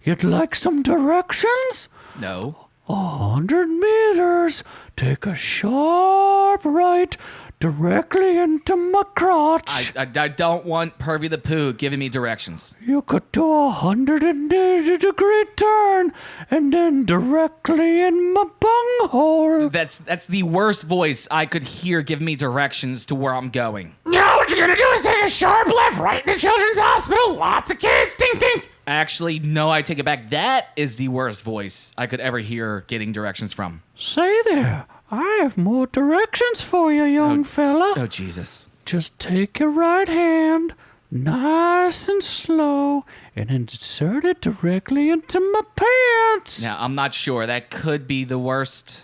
You'd like some directions? No. 100 meters. Take a sharp right directly into my crotch. I don't want Pervy the Pooh giving me directions. You could do a 180-degree turn and then directly in my bunghole. That's the worst voice I could hear giving me directions to where I'm going. Now what you're gonna do is take a sharp left right into Children's Hospital. Lots of kids. Tink, tink. Actually, no, I take it back. That is the worst voice I could ever hear getting directions from. Say there, I have more directions for you, young fella. Oh, Jesus. Just take your right hand, nice and slow, and insert it directly into my pants. Now, I'm not sure. That could be the worst.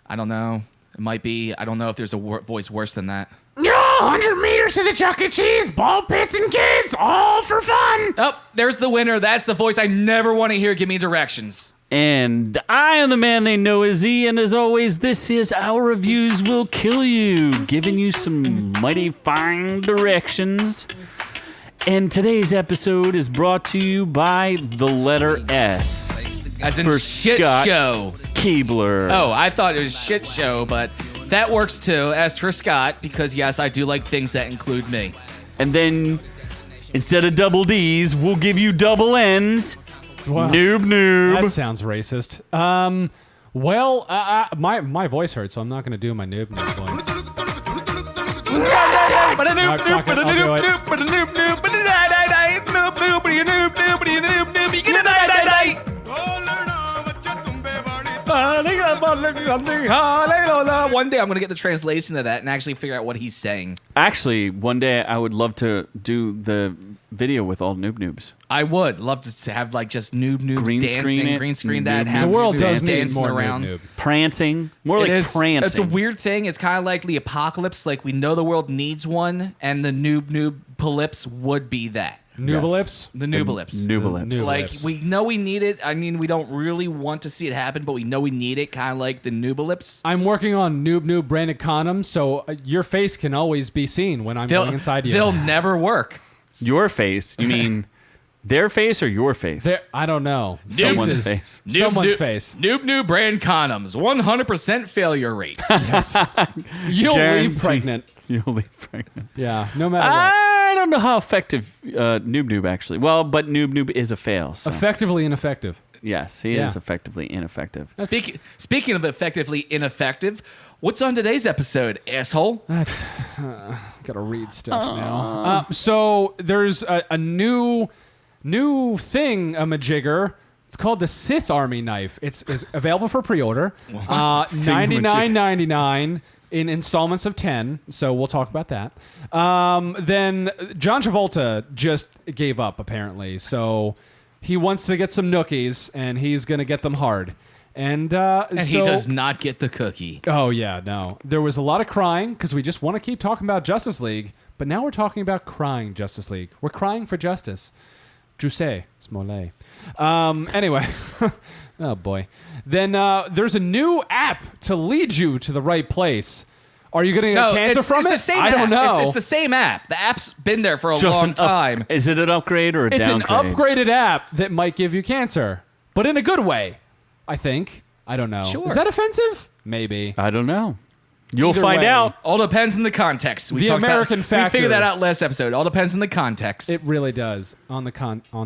I don't know. It might be. I don't know if there's a voice worse than that. No, 100 meters to the Chuck E. Cheese, ball pits and kids, all for fun. Oh, there's the winner. That's the voice I never want to hear give me directions. And I am the man they know as Z, and as always, this is Our Reviews Will Kill You, giving you some mighty fine directions. And today's episode is brought to you by the letter S. As in for shit Scott show. Keebler. Oh, I thought it was shit show, but that works too. S for Scott, because yes, I do like things that include me. And then, instead of double D's, we'll give you double N's. Wow. Noob-Noob. That sounds racist. My voice hurts, so I'm not going to do my Noob-Noob voice. One day I'm going to get the translation of that and actually figure out what he's saying. Actually, one day I would love to do the video with all Noob-Noobs. I would love to have like just Noob-Noobs dancing, green screen that. Noob-Noob. Have The world Noob-Noobs does need dancing more around. Noob-Noob. Prancing. More like prancing. It's a weird thing. It's kind of like the apocalypse. Like we know the world needs one, and the Noob-Noob polyps would be that. Noob-Lips? The Noob-Lips. Noob-Lips. Like, we know we need it. I mean, we don't really want to see it happen, but we know we need it, kind of like the Noob-Lips. I'm working on Noob-Noob branded condoms, so your face can always be seen when I'm going inside you. They'll never work. Your face? You mean their face or your face? I don't know. Someone's Faces. face. Someone's face. Noob-Noob brand condoms. 100% failure rate. Yes. You'll Guaranteed. leave pregnant. You'll leave pregnant. Yeah, no matter what. I don't know how effective Noob-Noob actually. Well, but Noob-Noob is a fail. So. Effectively ineffective. Yes, he is effectively ineffective. Speaking of effectively ineffective, what's on today's episode, asshole? That's gotta read stuff now. So there's a new thing, a majigger. It's called the Sith Army Knife. It's available for pre-order. $99.99 in installments of 10. So we'll talk about that. Then John Travolta just gave up apparently. So he wants to get some nookies, and he's gonna get them hard. And He does not get the cookie. Oh, yeah, no. There was a lot of crying because we just want to keep talking about Justice League, but now we're talking about crying Justice League. We're crying for justice. Juicy Smollett. Anyway. Oh, boy. Then there's a new app to lead you to the right place. Are you going to get cancer from it? The same I app. don't know. It's the same app. The app's been there for a long time. Is it an upgrade or a It's downgrade? an upgraded app that might give you cancer, but in a good way, I think. I don't know. Sure. Is that offensive? Maybe. I don't know. You'll Either find way. out. All depends on the context. The American We factor. figured that out last episode. All depends on the context. It really does. On the context. Yes.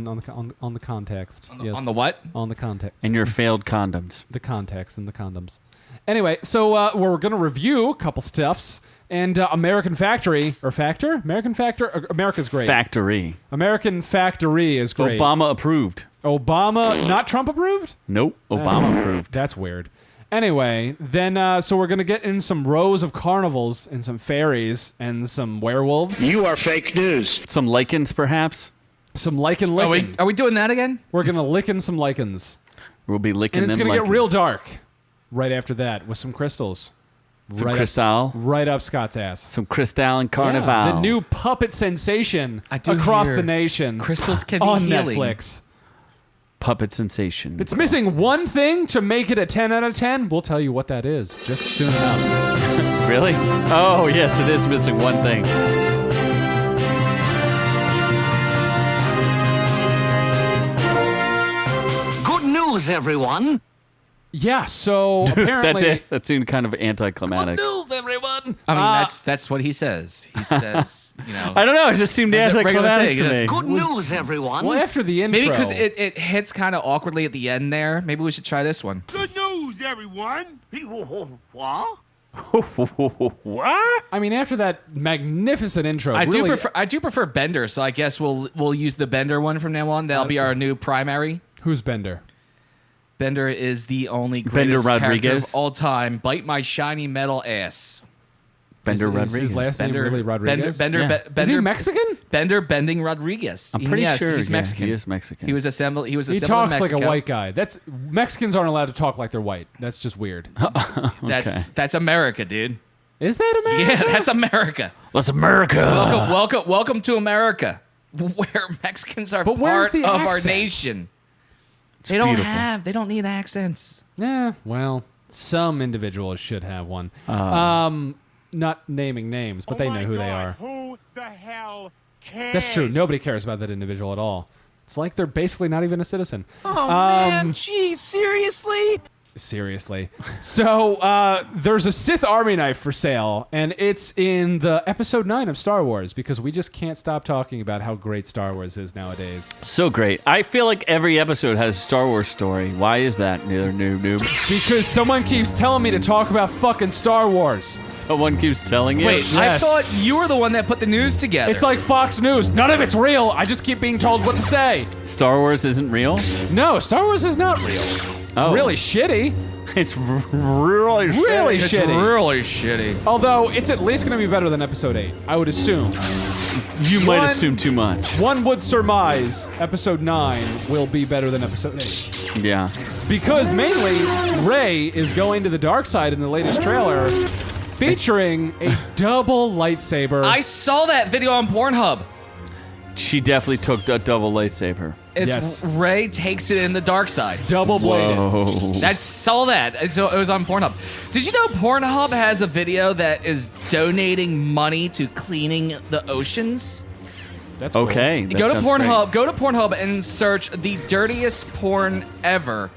On the what? On the context. And your failed condoms. The context and the condoms. Anyway, so we're going to review a couple stuffs. And American Factory, or Factor? American Factor? America's great. Factory. American Factory is great. Obama approved. Obama, not Trump approved? Nope. Obama approved. That's weird. Anyway, then, so we're going to get in some rows of carnivals and some fairies and some werewolves. You are fake news. Some lichens, perhaps. Some lichen lickens. Are we doing that again? We're going to licken some lichens. We'll be licking And it's them going to get lichens. real dark right after that with some crystals. Some right Cristal. Right up Scott's ass. Some Cristal and Carnival. Yeah, the new puppet sensation across the nation. Crystals can be on healing. Netflix. Puppet sensation. It's missing one thing to make it a 10 out of 10. We'll tell you what that is just soon enough. Really? Oh, yes, it is missing one thing. news, everyone. Yeah, so apparently... That's it. That seemed kind of anticlimactic. News, everyone! I mean, that's what he says. He says, you know. I don't know. It just seemed That's a regular anticlimactic thing. to me. It's Good news, everyone. Well, after the intro... Maybe because it hits kind of awkwardly at the end there. Maybe we should try this one. Good news, everyone. What? What? I mean, after that magnificent intro... I do really- prefer Bender, so I guess we'll use the Bender one from now on. That'll be our new primary. Who's Bender? Bender is the only Bender greatest character Rodriguez? of all time. Bite my shiny metal ass. Bender Is Rodriguez. his last name Bender really Rodriguez? Bender, Yeah. Bender, Is he Mexican? Bender Bending Rodriguez. I'm pretty Yes, sure he's yeah, Mexican. he is Mexican. He was assembled. He was He assembled in talks like a Mexico. white guy. Mexicans aren't allowed to talk like they're white. That's just weird. That's America, dude. Is that America? Yeah, that's America. That's America. Welcome to America, where Mexicans are But where's part the of our accent? nation. beautiful. They don't need accents. Yeah, well, some individuals should have one. Not naming names, but they know who they are. Who the hell cares? That's true. Nobody cares about that individual at all. It's like they're basically not even a citizen. Oh, man, geez, seriously? Seriously. So there's a Sith Army Knife for sale, and it's in the episode 9 of Star Wars, because we just can't stop talking about how great Star Wars is nowadays. So great. I feel like every episode has a Star Wars story. Why is that, neither noob? Because someone keeps telling me to talk about fucking Star Wars. Someone keeps telling you. Wait, I Yes. thought you were the one that put the news together. It's like Fox News. None of it's real. I just keep being told what to say. Star Wars isn't real? No, Star Wars is not real. It's Oh. really shitty. It's really Really shitty. it's shitty. really shitty. Although it's at least going to be better than episode 8, I would assume. You might One- assume too much. One would surmise episode 9 will be better than episode 8. Yeah. Because mainly, Rey is going to the dark side in the latest trailer, featuring a double lightsaber. I saw that video on Pornhub. She definitely took a double lightsaber. It's Yes. Rey takes it in the dark side. double bladed. Whoa. I saw that. It was on Pornhub. Did you know Pornhub has a video that is donating money to cleaning the oceans? That's cool. Okay. that Go to sounds Pornhub. great. Go to Pornhub and search the dirtiest porn ever,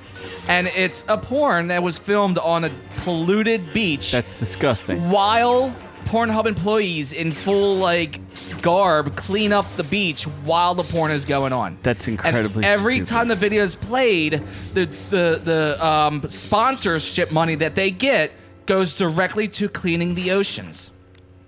and it's a porn that was filmed on a polluted beach. That's disgusting. While Pornhub employees in full like garb clean up the beach while the porn is going on. That's incredibly And every stupid. time the video is played, the sponsorship money that they get goes directly to cleaning the oceans.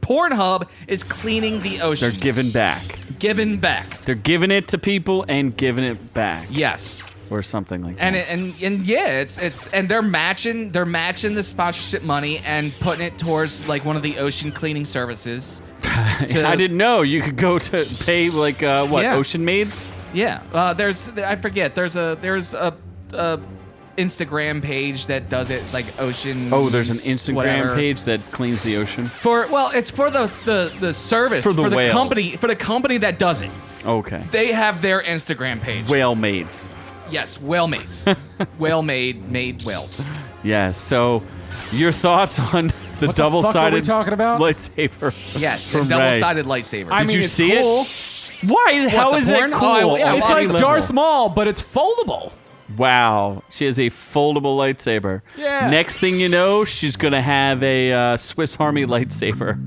Pornhub is cleaning the They're oceans. giving back. Giving back. They're giving it to people and giving it back. Yes. Or something like And that. and yeah, it's they're matching the sponsorship money and putting it towards like one of the ocean cleaning services. I didn't know you could go to pay like what Yeah. ocean maids. Yeah, I forget. There's a Instagram page that does it. It's like ocean. Oh, there's an Instagram whatever. page that cleans the ocean. It's for the service For the whales. company that does it. Okay. They have their Instagram page. Whale maids. Yes, whale mates, made whales. Yeah. So, your thoughts on the What the fuck double-sided are we talking about? lightsaber? Yes, From and double-sided lightsabers. I Did mean, you it's see it? cool. Why? How the is porn? it Oh, cool? yeah, on It's any like level? Darth Maul, but it's foldable. Wow. She has a foldable lightsaber. Yeah. Next thing you know, she's gonna have a Swiss Army lightsaber.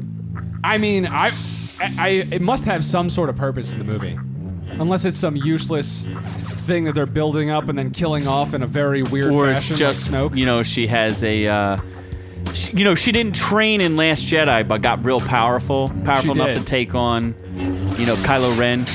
I mean, it must have some sort of purpose in the movie. Unless it's some useless thing that they're building up and then killing off in a very weird Or fashion, it's just, like Snoke. you know, she has a, she didn't train in Last Jedi, but got real powerful enough did. to take on, Kylo Ren.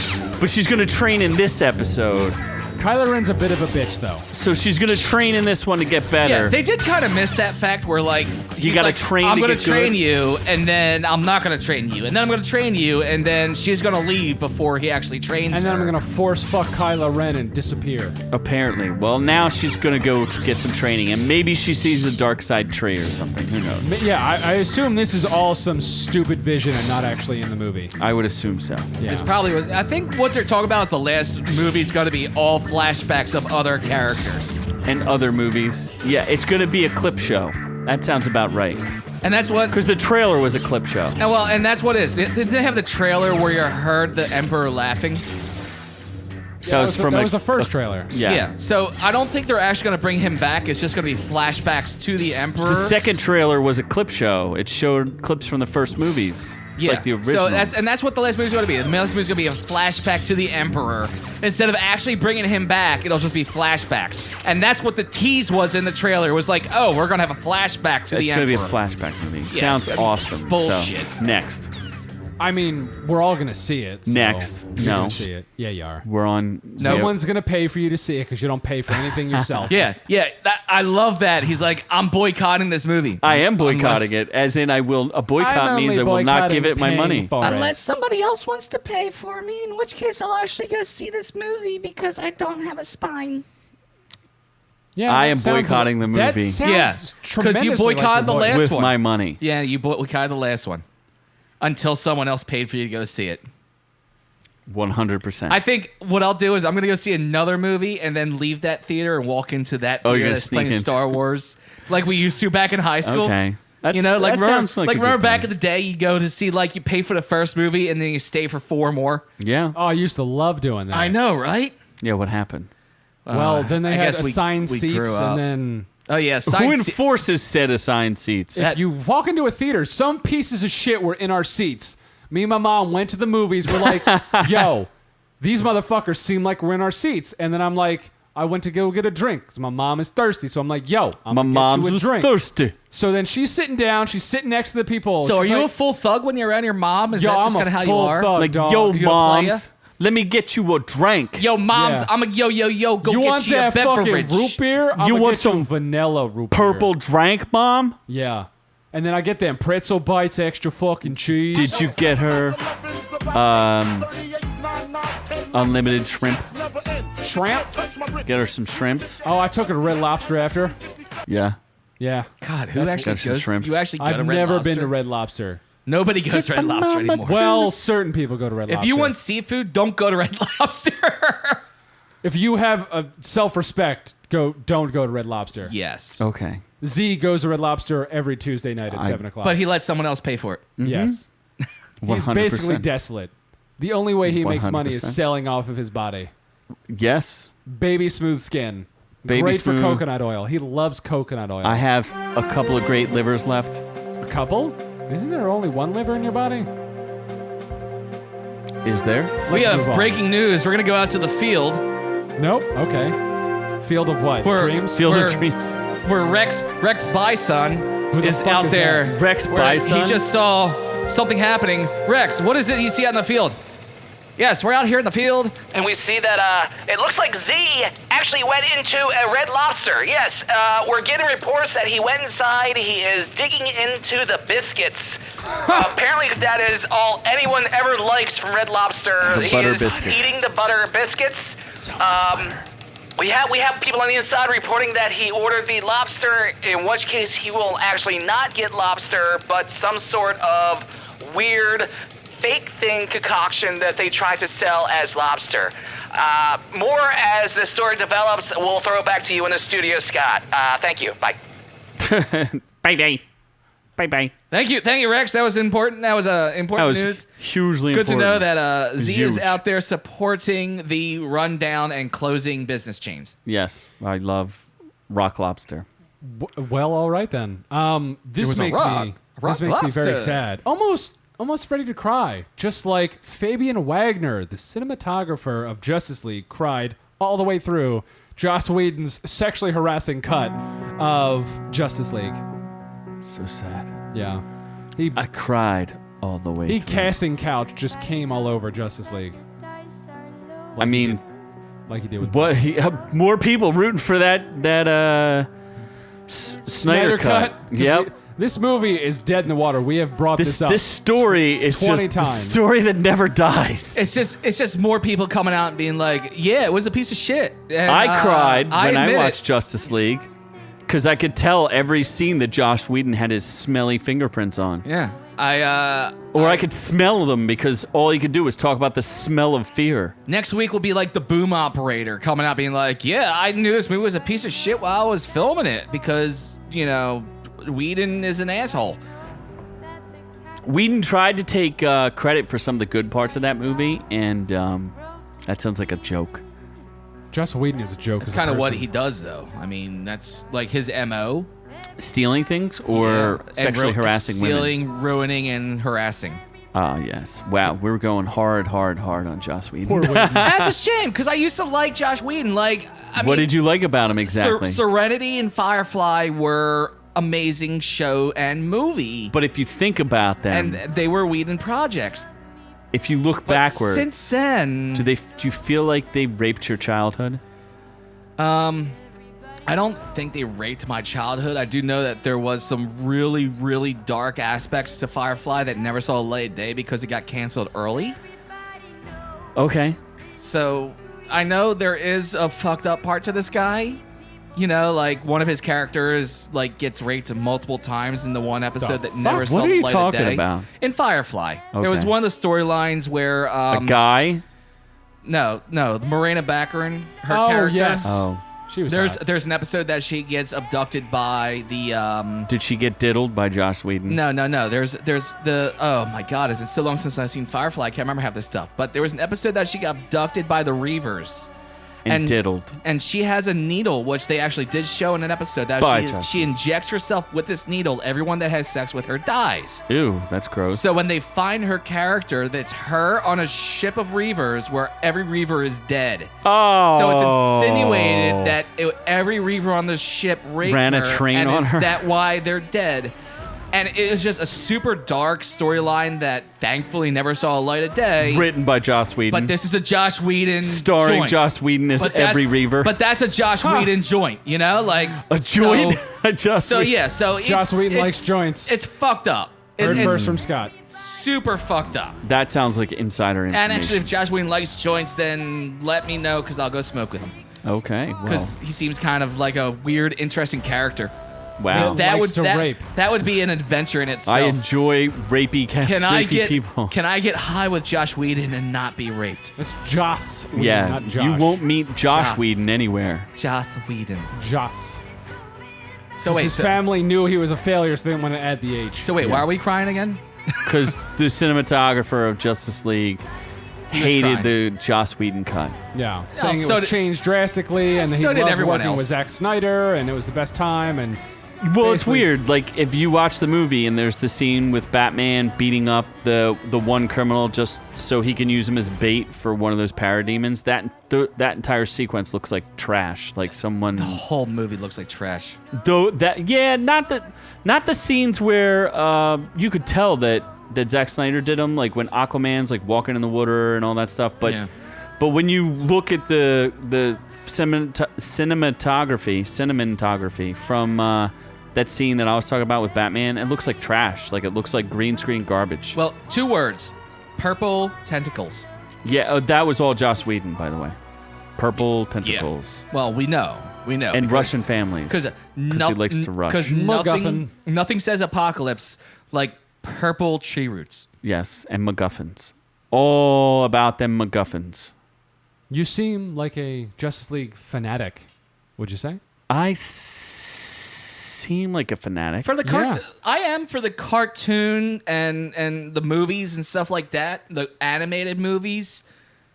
But she's gonna train in this episode. Kylo Ren's a bit of a bitch, though. So she's gonna train in this one to get better. Yeah, they did kind of miss that fact where like he's gotta like, train I'm to gonna get train good." you, and then I'm not gonna train you, and then I'm gonna train you, and then she's gonna leave before he actually trains And then her. I'm gonna force fuck Kylo Ren and disappear. Apparently. Well, now she's gonna go get some training, and maybe she sees a dark side tree or something. Who knows? Yeah, I assume this is all some stupid vision and not actually in the movie. I would assume so. Yeah. It's probably was. I think what they're talking about is the last movie's gonna be all flashbacks of other characters, And other movies. Yeah, it's gonna be a clip show. That sounds about right. and that's what. Because the trailer was a clip show. And that's what it is. Did they have the trailer where you heard the Emperor laughing? That was from that a- was the first trailer. Yeah. So I don't think they're actually going to bring him back. It's just going to be flashbacks to the Emperor. The second trailer was a clip show. It showed clips from the first movies. Yeah. Like the original. So that's what the last movie's going to be. The last movie's going to be a flashback to the Emperor. Instead of actually bringing him back, it'll just be flashbacks. And that's what the tease was in the trailer. It was like, oh, we're going to have a flashback to It's the going to be Emperor. a flashback movie. Yeah, Sounds it's gonna be awesome. bullshit. So, next. I mean, we're all gonna see it. So Next. you're No. gonna see it. Yeah, you are. We're on. Someone's gonna pay for you to see it because you don't pay for anything yourself. Yeah. I love that. He's like, I'm boycotting this movie. I am boycotting Unless- it, as in I will. A boycott I'm means I only will not boycotting give it my paying money. for it. Unless somebody else wants to pay for me, in which case I'll actually go see this movie because I don't have a spine. Yeah, I that am sounds- boycotting the That movie. sounds Yeah, 'cause you tremendously boycotted the like your voice. last With one. my money. Yeah, you boycotted the last one. Until someone else paid for you to go see it. 100%. I think what I'll do is I'm gonna go see another movie and then leave that theater and walk into that Oh, you're theater gonna that's sneak playing into- Star Wars, like we used to back in high school. Okay. That's, You know, like that remember, sounds like a good remember back plan. in the day, you go to see like you pay for the first movie and then you stay for 4 more. Yeah. Oh, I used to love doing that. I know, right? Yeah. What happened? Well, then they I had guess we assigned grew seats, up. and then Oh yeah, Who science. enforces said assigned seats? That- if you walk into a theater, some pieces of shit were in our seats. Me and my mom went to the movies. We're like, yo, these motherfuckers seem like we're in our seats. And then I'm like, I went to go get a drink because my mom is thirsty. So I'm like, yo, I'm My gonna mom's get you a was drink. thirsty. So then she's sitting down. She's sitting next to the people. So are She's you a like, full thug when you're around your mom? Is Yo, that just I'm kind a of how you full are? thug. Like, dog. yo, You gonna play moms, let me get you a drink. Yo, moms, Yeah. I'm a yo. Go you get want you a that fucking beverage. root beer? I'm You gonna want get you some vanilla root beer. Purple drink, mom? Yeah. And then I get them pretzel bites, extra fucking cheese. Did you get her unlimited shrimp? shrimp? Get her some shrimps? Oh, I took her to Red Lobster after. Yeah. Yeah. God, who actually got some goes? shrimps. You actually go to I've Red never Lobster? been to Red Lobster. Nobody goes to Red Lobster anymore. Well, certain people go to Red Lobster. if you want seafood, don't go to Red Lobster. If you have a self-respect, don't go to Red Lobster. Yes. Okay. Z goes to Red Lobster every Tuesday night at 7 o'clock. But he let someone else pay for it. Yes. He's 100%. basically desolate. The only way he makes money is 100%. selling off of his body. Yes. Baby smooth skin. Baby Great smooth. for coconut oil. He loves coconut oil. I have a couple of great livers left. A couple? Isn't there only one liver in your body? Is there? We Let's have move on. breaking news. We're going to go out to the field Nope. Okay. Field of what? Where- Dreams? Field We're- of Dreams. where Rex Bison Who the is fuck out is there. that? Rex where Bison? He just saw something happening. Rex, what is it you see out in the field? Yes, we're out here in the field. And we see that it looks like Z actually went into a Red Lobster. Yes, we're getting reports that he went inside. He is digging into the biscuits. Apparently, that is all anyone ever likes from Red Lobster. The He butter is biscuits. eating the butter biscuits. We have people on the inside reporting that he ordered the lobster, in which case he will actually not get lobster, but some sort of weird fake thing concoction that they try to sell as lobster. More as the story develops. We'll throw it back to you in the studio, Scott. Thank you. Bye. Bye-bye. Bye-bye. Thank you, Rex. That was important. That was That important was news. hugely Good to important. know that Z is Huge. out there supporting the rundown and closing business chains. Yes. I love Rock Lobster. Well, all right then. This was a makes rock. me Rock this makes me very lobster. sad. Almost ready to cry. Just like Fabian Wagner, the cinematographer of Justice League, cried all the way through Joss Whedon's sexually harassing cut of Justice League. So sad. Yeah. I cried all the way He through. casting couch just came all over Justice League. I mean, Like he did with what? More people rooting for that Snyder cut. 'Cause Yep. this movie is dead in the water. We have brought this up. This story is 20 just times. the story that never dies. It's just more people coming out and being like, "Yeah, it was a piece of shit." And, I cried when I admit it. watched Justice League because I could tell every scene that Josh Whedon had his smelly fingerprints on. Yeah, Or I could smell them because all he could do was talk about the smell of fear. next week will be like the boom operator coming out being like, "Yeah, I knew this movie was a piece of shit while I was filming it because Whedon is an asshole." Whedon tried to take credit for some of the good parts of that movie, and that sounds like a joke. Joss Whedon is a joke. That's as a kind of what person. he does, though. I mean, that's like his MO. Stealing things or Yeah. sexually And harassing women? stealing, ruining, and harassing. Oh, yes. Wow, we're going hard on Joss Whedon. Poor Whedon. That's a shame because I used to like Josh Whedon. Like, I What mean, did you like about him exactly? Serenity and Firefly were amazing show and movie, But if you think about them, and they were Whedon projects. if you look But backwards, since then, do you feel like they raped your childhood? I don't think they raped my childhood. I do know that there was some really, really dark aspects to Firefly that never saw the light of day because it got canceled early. Okay. So I know there is a fucked up part to this guy. You know, like one of his characters like gets raped multiple times in the one episode that never fuck? saw What are the you light talking of day. about? In Firefly. It was Okay. one of the storylines where A guy? No, Morena Baccarin, her Oh, character. yes. Oh. She was There's an episode that she gets abducted by the Did she get diddled by Joss Whedon? No. There's the oh my god, it's been so long since I've seen Firefly. I can't remember half this stuff. But there was an episode that she got abducted by the Reavers. And diddled. And she has a needle, which they actually did show in an episode By that Joss she injects herself with this needle. Everyone that has sex with her dies. Ew, that's gross. So when they find her character, that's her on a ship of Reavers where every Reaver is dead. oh. So it's insinuated that every Reaver on the ship raped Ran a her, train and on it's her. that why they're dead. And it was just a super dark storyline that thankfully never saw a light of day. Written by Joss Whedon. But this is a Josh Whedon starring joint. Joss Whedon as But that's- every Reaver. But that's a Josh Whedon joint, you know, like a joint? So, Joss so Whedon. yeah, so Joss Whedon it's, likes joints. It's fucked up. Heard It's first from Scott. super fucked up. That sounds like insider information. And actually, if Josh Whedon likes joints, then let me know because I'll go smoke with him. Okay, well, Because he seems kind of like a weird, interesting character. wow. Likes to rape. That would be an adventure in itself. I enjoy rapey, rapey people. Can I get high with Josh Whedon and not be raped? It's Joss Whedon, yeah, not Josh. you won't meet Josh Joss. Whedon anywhere. Joss Whedon. Joss. So wait, His so, family knew he was a failure, so they didn't want to add the H. so wait, why Yes. are we crying again? Because the cinematographer of Justice League was hated crying. the Joss Whedon cut. Yeah, saying it so was did- changed drastically, and he so did loved everyone working else. with Zack Snyder, and it was the best time. And Well, it's basically- weird. Like if you watch the movie and there's the scene with Batman beating up the one criminal just so he can use him as bait for one of those parademons, that entire sequence looks like trash. Like someone. The whole movie looks like trash. Though that not the scenes where you could tell that Zack Snyder did them, like when Aquaman's like walking in the water and all that stuff. But Yeah. but when you look at the cinematography from that scene that I was talking about with Batman, it looks like trash. Like it looks like green screen garbage. Well, 2 words: purple tentacles. Yeah, that was all Joss Whedon, by the way. Purple tentacles Well, we know, and because- Russian families. Because he likes to rush. Because MacGuffin. nothing says apocalypse like purple tree roots. Yes, and MacGuffins. All about them MacGuffins. you seem like a Justice League fanatic. Would you say? I seem like a fanatic. For the Yeah. I am for the cartoon and the movies and stuff like that. The animated movies,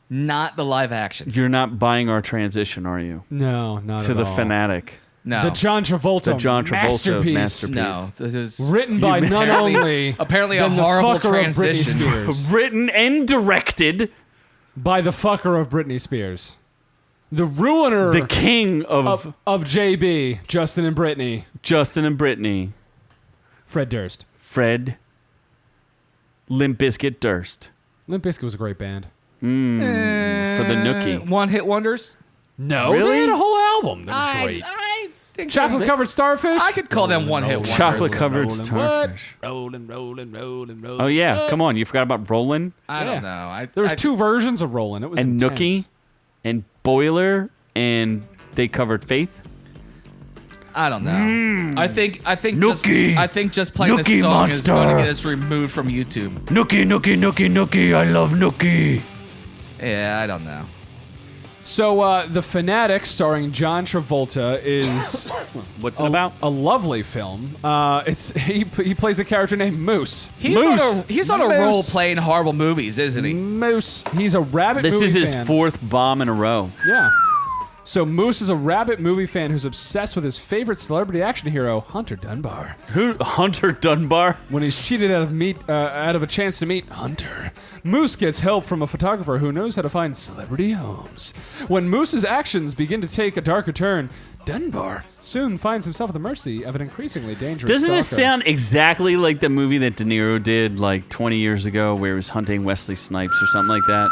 not the live action. You're not buying our transition, are you? No, not To at the all. fanatic. No, The John Travolta. The John Travolta masterpiece. masterpiece. no. There's Written by none only apparently a than the horrible fucker of Britney transition. Spears. Written and directed. By the fucker of Britney Spears. The ruiner The king of of JB, Justin and Britney. Justin and Brittany. Fred Durst. Fred Limp Bizkit Durst. Limp Bizkit was a great band. For the Nookie. One hit wonders. No, Really? they had a whole album that was great. I think Chocolate covered starfish. I could call them one hit wonders. Chocolate covered Rolling, starfish. Rolling, rolling, rolling, rolling. Oh yeah, come on. You forgot about Rollin' I Yeah. don't know. There was I- 2 versions of Rolling. It was and intense. Nookie and Boiler and they covered Faith. I don't know. I think Nookie. just playing Nookie this song is monster. going to get us removed from YouTube. Nookie, Nookie, Nookie, Nookie. I love Nookie. Yeah, I don't know. So, The Fanatic, starring John Travolta, is What's it about? a lovely film. He plays a character named Moose. He's Moose. on a Moose. roll playing horrible movies, isn't he? Moose. He's a rabbit This movie is his fan. 4th bomb in a row. Yeah. So Moose is a rabid movie fan who's obsessed with his favorite celebrity action hero, Hunter Dunbar. Who? Hunter Dunbar? When he's cheated out of a chance to meet Hunter, Moose gets help from a photographer who knows how to find celebrity homes. When Moose's actions begin to take a darker turn, Dunbar soon finds himself at the mercy of an increasingly dangerous Doesn't stalker. this sound exactly like the movie that De Niro did like 20 years ago where he was hunting Wesley Snipes or something like that?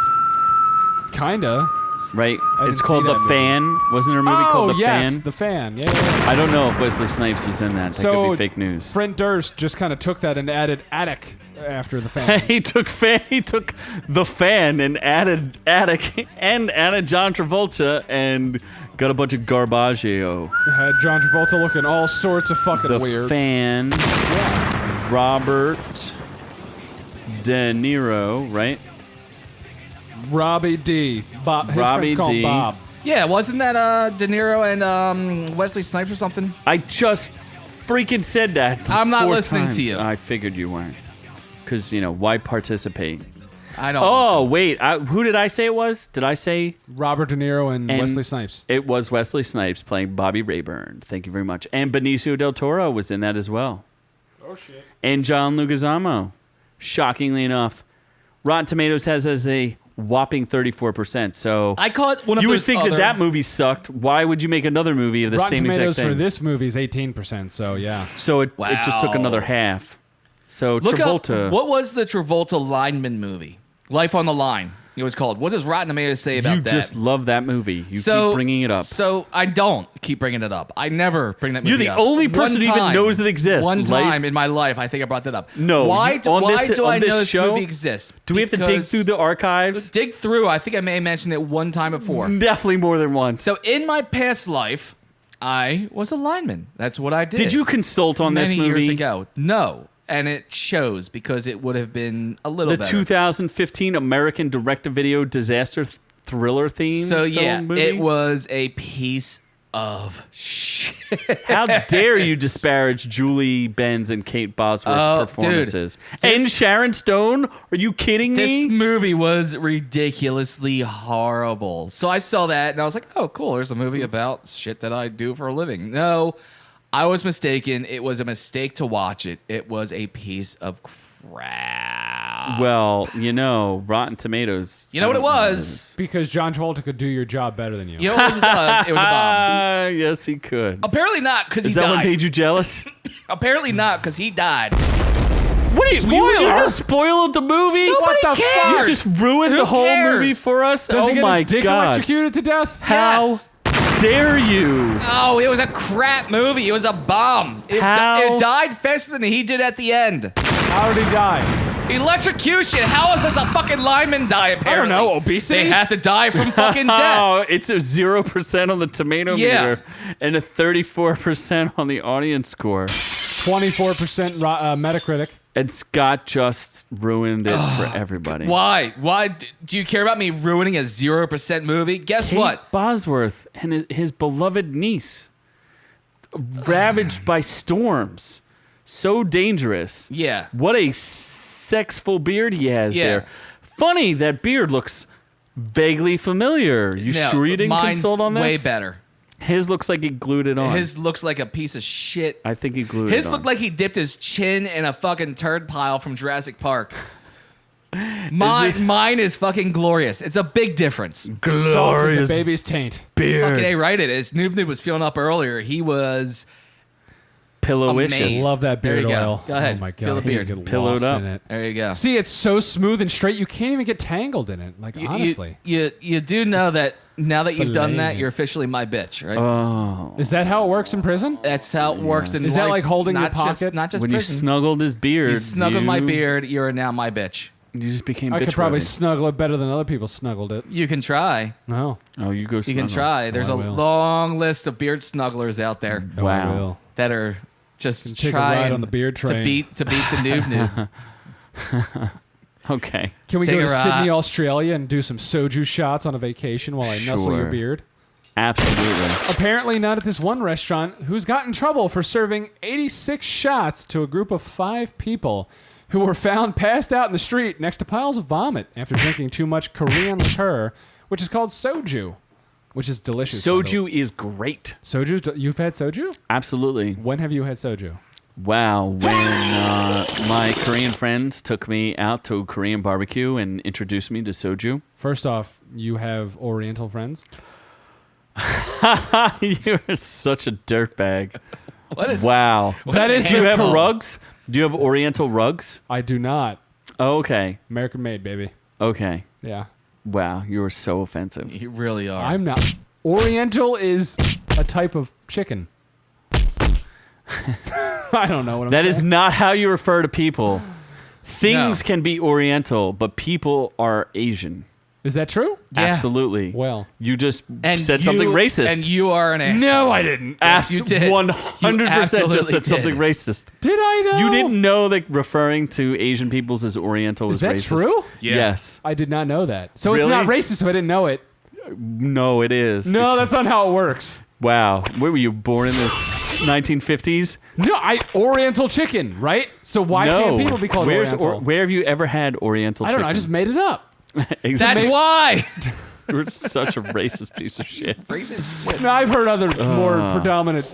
Kinda. Right? didn't It's called see The that movie. Fan. Wasn't there a movie called The yes, Fan? The Fan. Yeah. I don't know if Wesley Snipes was in that. That So could be fake news. Friend Durst just kind of took that and added attic after The Fan. He took The Fan and added Attic and added John Travolta and got a bunch of garbaggio. Had John Travolta looking all sorts of fucking The weird. Fan, Robert De Niro, right? Robbie D. Bob. His Robbie friend's called D. Bob. Yeah, wasn't that De Niro and Wesley Snipes or something? I just freaking said that. I'm not 4 listening to times. you. I figured you weren't. Because, why participate? I don't. Oh, wait. Who did I say it was? Did I say Robert De Niro and And- Wesley Snipes. it was Wesley Snipes playing Bobby Rayburn? Thank you very much. And Benicio del Toro was in that as well. Oh, shit. And John Leguizamo. Shockingly enough, Rotten Tomatoes has as a whopping 34%. So I call it one of you would those think other- that movie sucked. Why would you make another movie of the Rotten same exact Tomatoes thing? for this movie is 18%, so yeah. So it just took Wow. another half. So Look Travolta. up, what was the Travolta lineman movie? Life on the Line. It was called. What does Rotten Tomatoes say about you that? just love that movie. You keep bringing it up. So I don't keep bringing it up. I never bring that movie You're the up. only person One who even time- knows it exists. One Life- time in my life, I think I brought that up. No, Why you- do, on why this- do on I this know this show? movie exists? Do we have to dig Because- through the archives? Dig through. I think I may have mentioned it one time before. Definitely more than once. So in my past life, I was a lineman. That's what I did. did you consult on many this movie? years ago? No. And it shows because it would have been a little The better. 2015 American direct-to-video disaster thriller theme. So yeah, film movie? it was a piece of shit. How dare you disparage Julie Benz and Kate Bosworth's Oh, performances? dude. And Sharon Stone? Are you kidding This me? movie was ridiculously horrible. So I saw that and I was like, oh, cool. There's a movie about shit that I do for a living. No, I was mistaken. It was a mistake to watch it. It was a piece of crap. Well, Rotten Tomatoes. You know what it was? Because John Travolta could do your job better than you. You know what it was? It was a bomb. Yes, he could. Apparently not, because he Is that what died. made you jealous? Apparently not, because he died. What are you? You just spoiled the movie? Nobody What the cares. fuck? You just ruined Who the whole cares? movie for us? Does oh he get my his dick god! electrocuted to death? How Yes. dare you? Oh, it was a crap movie. It was a bomb. It died faster than he did at the end. How did he die? Electrocution. How is this a fucking lineman die, apparently? know, obesity? They have to die from fucking death. Oh, it's a 0% on the tomato meter and a 34% on the audience score. 24% Metacritic. And Scott just ruined it for everybody. Why? Why do you care about me ruining a 0% movie? Guess Kate what? Bosworth and his beloved niece, ravaged by storms, so dangerous. Yeah. What a sexful beard he has Yeah. there. Funny, that beard looks vaguely familiar. You No, sure you didn't mine's consult on this? way better. His looks like he glued it on. His looks like a piece of shit. I think he glued His it on. looked like he dipped his chin in a fucking turd pile from Jurassic Park. Mine is fucking glorious. It's a big difference. Soft as a baby's taint. beard. Fucking A right it is. Noob-Noob was feeling up earlier. He was Pillow-icious. amazing. Love that There beard you go. oil. Go ahead. Oh my Feel god, the beard. get Pillowed lost up. in it. There you go. See, it's so smooth and straight. You can't even get tangled in it. Like honestly, you do know that now that you've done that, filleting. you're officially my bitch, right? Oh. is that how it works in prison? That's how it works in Is that life. like holding your Not just- pocket? Not just When you prison. snuggled his beard. You snuggled my beard. You are now my bitch. You just became I could bitch probably worthy. snuggle it better than other people snuggled it. You can try. No, Oh, you go You can snuggle. try. There's I a will. long list of beard snugglers out there no, I Wow. will. that are just Take a trying ride on the beard train. to beat the Noob-Noob. Okay. Can we Take go a to ride. Sydney, Australia, and do some soju shots on a vacation while I nuzzle your Sure. beard? Absolutely. Apparently not at this one restaurant who's got in trouble for serving 86 shots to a group of 5 people who were found passed out in the street next to piles of vomit after drinking too much Korean liqueur, which is called soju. which is delicious. by the way. Soju is great. You've had soju? Absolutely. When have you had soju? Wow. When my Korean friends took me out to Korean barbecue and introduced me to soju. First off, you have Oriental friends. You're such a dirtbag. Wow. That is Do you have insult. rugs? Do you have Oriental rugs? I do not. Oh, okay. American made, baby. Okay. Yeah. Wow. You were so offensive. You really are. I'm not. Oriental is a type of chicken. I don't know what I'm That saying. is not how you refer to people. Things No. can be Oriental, but people are Asian. Is that true? Yeah. Absolutely. Well. You just and said something racist. And you are an asshole. No, I didn't. Yes, you did. 100% You just absolutely said something did. racist. Did I know? You didn't know that referring to Asian peoples as Oriental was Is that racist? true? Yeah. Yes. I did not know that. So Really? it's not racist, so I didn't know it. No, it is. No, that's not how it works. Wow. Where were you born in the 1950s? No, Oriental chicken, right? So why no. can't people be called Oriental? Where have you ever had Oriental I don't know. I chicken? just made it up. Exactly. That's why. You're such a racist piece of shit. No, I've heard other more predominant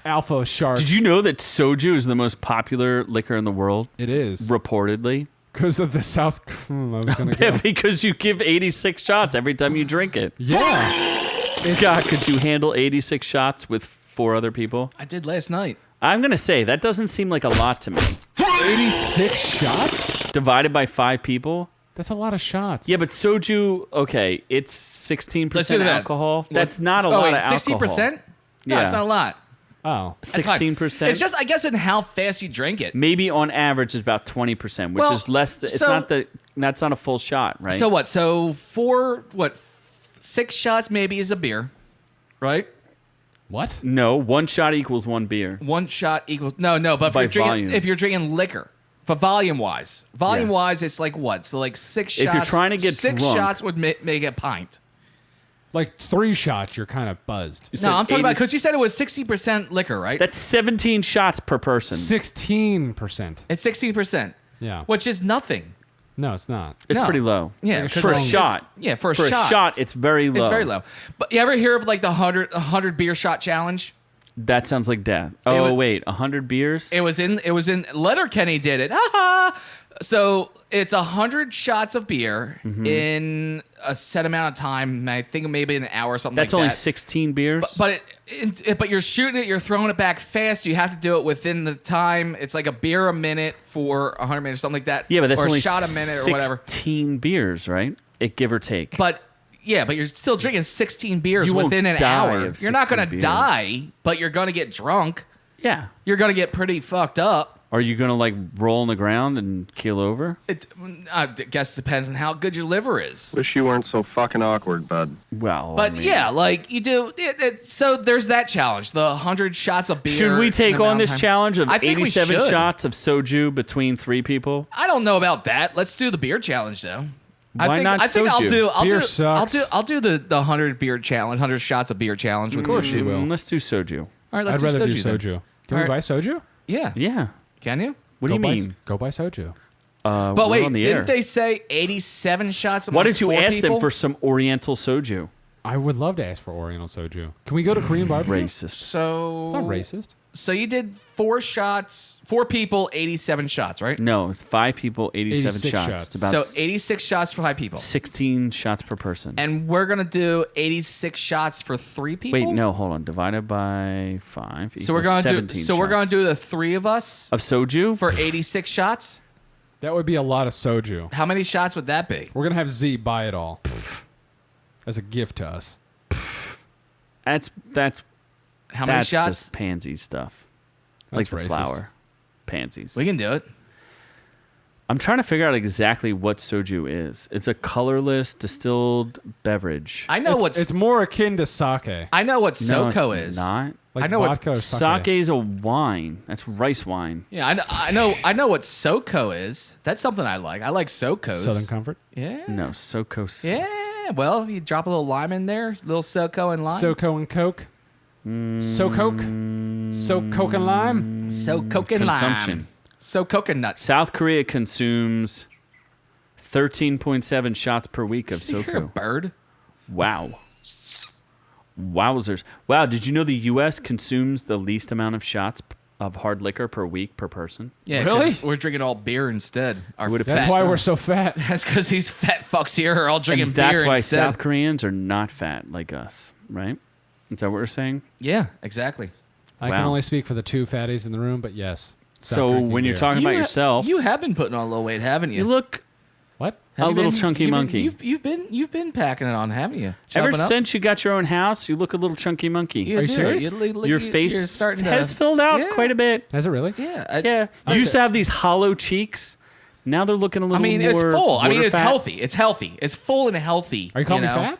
alpha sharks. Did you know that soju is the most popular liquor in the world? It is. Reportedly. Because of the South. I was going to go. Because you give 86 shots every time you drink it. Yeah. Scott, could you handle 86 shots with 4 other people? I did last night. I'm going to say that doesn't seem like a lot to me. 86 shots? Divided by 5 people? That's a lot of shots. Yeah, but soju, okay, it's Let's do 16% that. alcohol. That's not a Oh, lot wait, of alcohol. 60%? No, Yeah. it's not a lot. Oh. That's fine. 16%. It's just, I guess, in how fast you drink it. Maybe on average is about 20%, which Well, is less. It's so- not that's not a full shot, right? So what? So 6 shots maybe is a beer, right? What? No, 1 shot equals 1 beer. 1 shot equals but By if you're drinking liquor, for volume wise, it's like what? So like 6 shots. If you're trying to get 6 drunk- shots would make a pint. Like 3 shots, you're kind of buzzed. You said No, I'm talking about 80 because you said it was 60% liquor, right? That's 17 shots per person. 16%. It's 16%. Yeah. Which is nothing. No, it's not. It's No. pretty low. Yeah, Like a 'cause For a it's- shot. Yeah, for a For shot. a shot, it's very low. It's very low. But you ever hear of like the 100 beer shot challenge? That sounds like death. Oh was- wait, 100 beers? It was in Letterkenny did it. Ha! So it's 100 shots of beer Mm-hmm. in a set amount of time. I think maybe an hour or something That's like only that. 16 beers. But but you're shooting it, you're throwing it back fast. You have to do it within the time. It's like a beer a minute for 100 minutes, something like that. yeah, but that's or only a shot a minute or whatever. 16 beers, right? It give or take. But yeah, but you're still drinking 16 beers You won't within an die hour. of You're not 16 gonna beers. die, but you're gonna get drunk. yeah. You're gonna get pretty fucked up. Are you gonna like roll on the ground and keel over? I guess it depends on how good your liver is. Wish you weren't so fucking awkward, bud. Well, But I mean, yeah, like you do. So there's that challenge: the 100 shots of beer. Should we take in a on this time. challenge of I think we 87 should. shots of soju between 3 people? I don't know about that. Let's do the beer challenge though. Why not I think soju? Beer sucks. I'll do the 100 beer challenge, 100 shots of beer challenge. Of course you will. Let's do soju. All right, let's I'd rather do then. soju. Can All we right. buy soju? Yeah. Yeah. Can you? What do you mean? Go buy soju. But we're wait, on the didn't air. they say 87 shots? Why amongst don't you 4 ask them people? for some Oriental soju? I would love to ask for Oriental soju. Can we go to Korean barbecue? Racist. So It's not racist. So you did 4 shots, 4 people, 87 shots, right? No, it's 5 people, 87 86 shots. shots. It's about So 86 shots for 5 people. 16 shots per person. And we're going to do 86 shots for 3 people? Wait, no, hold on. Divided by 5. So we're going to do 17 so we're going shots. to do the 3 of us of soju for 86 shots? That would be a lot of soju. How many shots would that be? We're going to have Z buy it all as a gift to us. That's How many that's shots? just pansy stuff. That's like the racist. flower. Pansies. We can do it. I'm trying to figure out exactly what soju is. It's a colorless distilled beverage. I know It's more akin to sake. I know what No, SWKY it's is. not. Like I know what vodka or Sake is a wine. That's rice wine. Yeah, I know what SWKY is. That's something I like. I like SWKYs. Southern Comfort. Yeah. No, SoCo. sucks. Yeah. Well, you drop a little lime in there, a little SWKY and lime. SoCo and Coke. So Coke. So Coke and lime. SWKY and lime. Consumption. So coconut. South Korea consumes 13.7 shots per week of You're a SoCo. bird. Wow. Wowzers. Wow, did you know the U.S. consumes the least amount of shots of hard liquor per week per person? Yeah, Really? 'cause we're drinking all beer instead. That's why we're so fat. That's because these fat fucks here are all drinking And that's beer why instead. South Koreans are not fat like us, right? Is that what we're saying? Yeah, exactly. I can Wow. only speak for the two fatties in the room, but yes. Stop So drinking when you're beer. talking about yourself, you have been putting on a little weight, haven't you? you look What? Have a you little been- chunky you've been- monkey. You've been packing it on, haven't you? Ever Chopping up? since you got your own house, you look a little chunky monkey. You Are you do. serious? Your you're face starting to, has filled out Yeah. quite a bit. Has it really? Yeah, Yeah, you used to have these hollow cheeks. Now they're looking a I little mean, more. it's full. I mean, water it's fat. healthy. It's healthy. It's full and healthy. Are you calling me know? fat?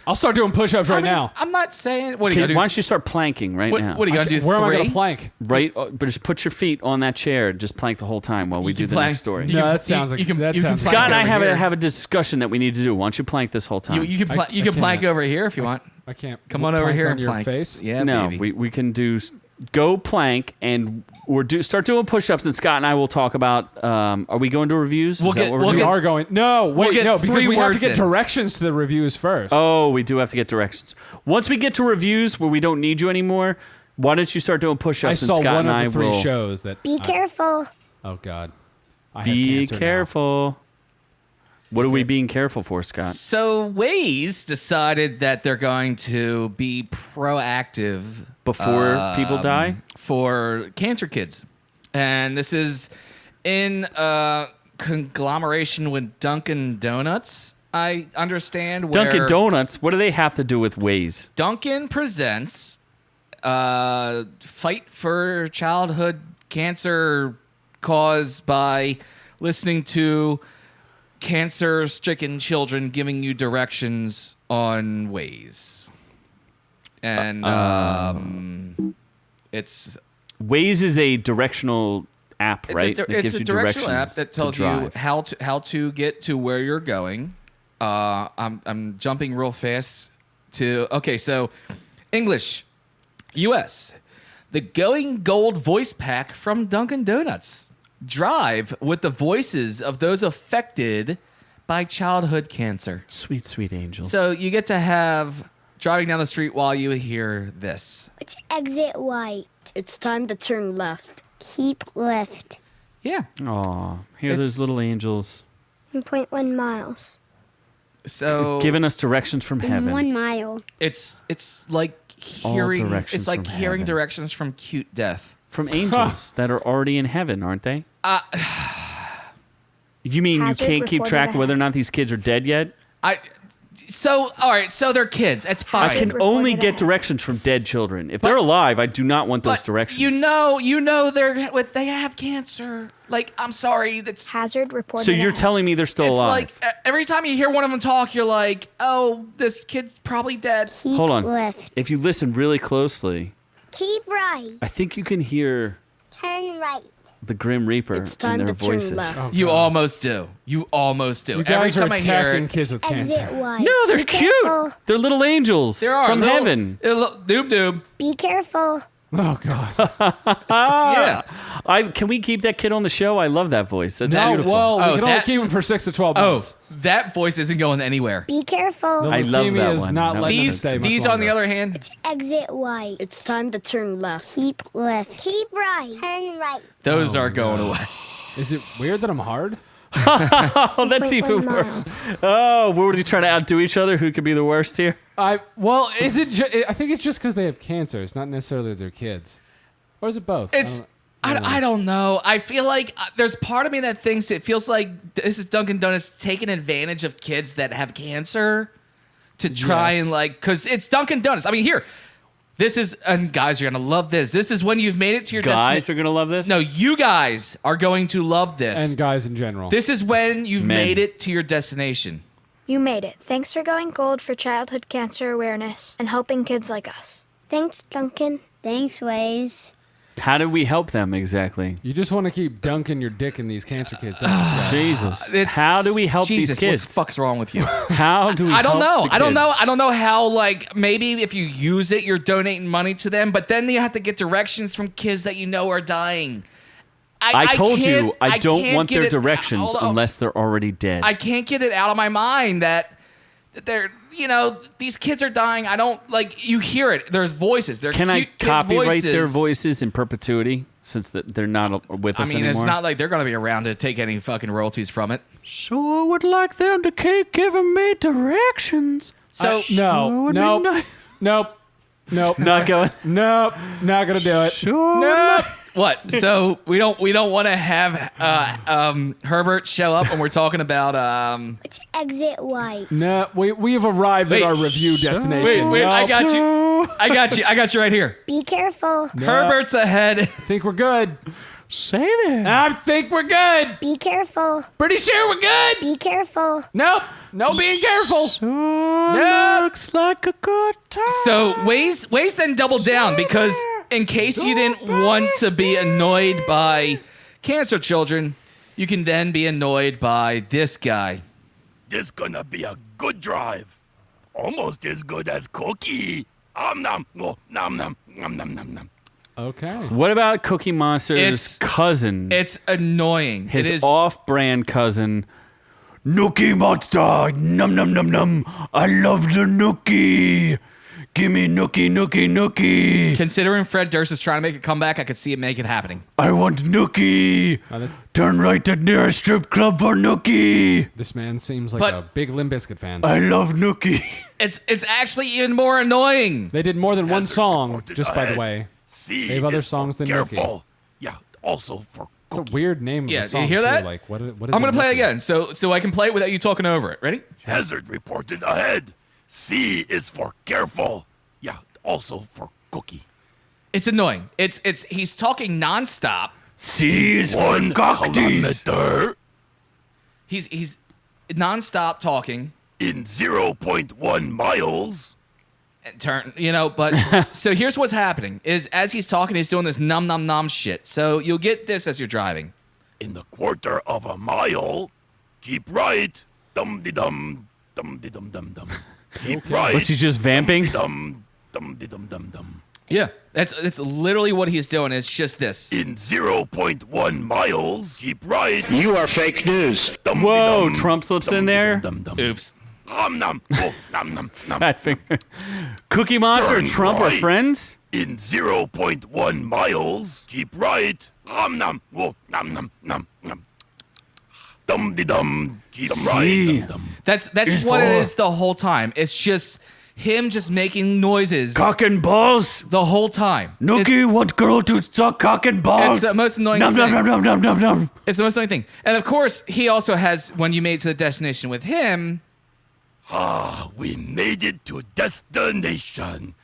I'll start doing push-ups right now. I'm not saying. What are you Okay, gonna do? why don't you start planking right now? What are you gonna do? Where am I going three? to plank? Right, but just put your feet on that chair. Just plank the whole time while we You do can the plank- next story. you No, can- that sounds like you can- that you can sounds. plank Scott and I over here. have a discussion that we need to do. Why don't you plank this whole time? You can I you can plank can't. over here if you want. I can't. Come on over plank here on and your plank. face. Yeah, no, baby. we can go plank and start doing push-ups, and Scott and I will talk about. Are we going to reviews? We'll Is that get- what we'll we're We doing? are going. No, wait, get no, because 3 we have to words get in. directions to the reviews first. Oh, we do have to get directions. Once we get to reviews where we don't need you anymore, why don't you start doing push-ups? I and saw Scott one and of I the 3 will shows that. Be careful. Oh God. I have be cancer now. careful. What are we being careful for, Scott? So Waze decided that they're going to be proactive Before people die? for cancer kids, and this is in conglomeration with Dunkin' Donuts. I understand. Where Dunkin' Donuts. What do they have to do with Waze? Dunkin' presents fight for childhood cancer caused by listening to cancer-stricken children giving you directions on Waze. And it's Waze is a directional app, right? It's That gives a you directional app directions that to tells you drive. how to get to where you're going. I'm jumping real fast to so English, U.S. The Going Gold voice pack from Dunkin' Donuts. Drive with the voices of those affected by childhood cancer. Sweet, sweet angel. So you get to have driving down the street while you hear this. Which exit right? It's time to turn left. Keep left. Yeah. Aw, hear It's- those little angels 1.1 miles. So giving us directions from In heaven. 1 mile. it's like All hearing directions it's like from hearing heaven. directions from cute death. From angels that are already in heaven, aren't they? You mean Hazard you can't keep reported track of ahead. whether or not these kids are dead yet? All right, so they're kids. It's fine. I can Reported only get ahead. directions from dead children. If they're alive, I do not want those But directions. you know they have cancer. Like, I'm sorry, that's Hazard reported So you're ahead. telling me they're still it's alive? like every time you hear one of them talk, you're like, oh, this kid's probably dead. Keep Hold on. left. If you listen really closely, Keep right. I think you can hear Turn right. the Grim Reaper It's in time their to turn voices. left. Oh, You God. almost do. You almost do. You guys every are time I hear attacking it, kids with Exit cancer. right. No, they're Be cute. careful. They're little angels there are from little- heaven. Noob-Noob. Be careful. Oh God. Yeah. Can we keep that kid on the show? I love that voice. That's No, beautiful. well, we Oh, can only that- keep them for 6 to 12 Oh, months. that voice isn't going anywhere. Be careful. The I love leukemia that is one. not That letting them These stay much on the longer. other hand, Exit right. It's time to turn left. Keep left. Keep right. Turn right. those are going away. Is it weird that I'm hard? Oh, that's 1.1 even worse. miles. Oh, were we trying to outdo each other? Who could be the worst here? Well, is it? I think it's just because they have cancer. It's not necessarily they're kids, or is it both? It's I don't know. I feel like there's part of me that thinks it feels like this is Dunkin' Donuts taking advantage of kids that have cancer to try Yes. and because it's Dunkin' Donuts. I mean, here, this is and guys, you're gonna love this. This is when you've made it to your Guys destination. are gonna love this. No, you guys are going to love this. and guys in general. This is when you've Men. made it to your destination. You made it. Thanks for going gold for childhood cancer awareness and helping kids like us. Thanks, Duncan. Thanks, Waze. How do we help them exactly? You just want to keep dunking your dick in these cancer kids, don't you, Scott? Jesus. It's- How do we help Jesus, these kids? What the fuck's wrong with you? How do we I don't help know. the I don't know. kids? I don't know how, maybe if you use it, you're donating money to them, but then you have to get directions from kids that you know are dying. I told you can't- I don't can't want get their it- directions hold on. unless they're already dead. I can't get it out of my mind that they're, these kids are dying. I don't like. You hear it. There's voices. They're Can I cute kids' copyright their voices. voices in perpetuity since they're not with us anymore? It's not like they're going to be around to take any fucking royalties from it. So I would like them to keep giving me directions. So Nope. Not going. Nope. Not gonna do it. Sure. Nope. what? So we don't want to have Herbert show up when we're talking about Which exit white? No, we have arrived Wait. at our review destination. Wait, I Nope. got you. I got you right here. Be careful. Herbert's ahead. Think we're good. Say there. I think we're good. Be careful. Pretty sure we're good. Be careful. Nope. No being careful. Looks like a good time. So Waze then doubled down because in case you didn't want to be annoyed by cancer children, you can then be annoyed by this guy. This gonna be a good drive. Almost as good as Cookie. Nom nom nom nom nom nom nom nom. Okay. What about Cookie Monster's cousin? It's annoying. His it is off-brand cousin. Nookie Monster, num num num num. I love the Nookie. Give me Nookie, Nookie, Nookie. Considering Fred Durst is trying to make a comeback, I could see it happening. I want Nookie. Turn right to nearest strip club for Nookie. This man seems like But- a big Limp Bizkit fan. I love Nookie. It's actually even more annoying. They did more than one song, reported just by the ahead. way. C They have other is for songs than Nookie. careful. Yeah, also for It's a Cookie. weird name of Yeah, a do song. you hear too. that? Like, what is I'm gonna a play it Nookie? again, so I can play it without you talking over it. Ready? Hazard reported ahead. C is for careful. Yeah, also for Cookie. It's annoying. It's he's talking nonstop. C is for 1 cocktease. kilometer He's nonstop talking. in 0.1 miles. And turn, but so here's what's happening is as he's talking, he's doing this nom nom nom shit. So you'll get this as you're driving. In the quarter of a mile, keep right. Dum de dum dum de dum dum dum. Keep right. What's he just vamping? Dum dum de dum dum dum. Yeah, that's literally what he's doing. It's just this. In 0.1 miles, keep right. You are fake news. Dum Whoa, de dum, Trump slips dum in de there. dum dum. Oops. Nom nom oh, nom nom nom. Fat finger. Cookie Monster and Turn Trump are right. friends? In 0.1 miles, keep right. Nom nom oh, nom nom nom nom. Dum de dum. Keep right. Dum dum. That's It's what it for- is the whole time. It's just him just making noises Cock and balls. the whole time. Nookie, want girl to suck cock and balls. It's the most annoying Nom, nom, thing. nom, nom, nom, nom, nom. It's the most annoying thing. And of course, he also has when you made it to the destination with him. We made it to destination.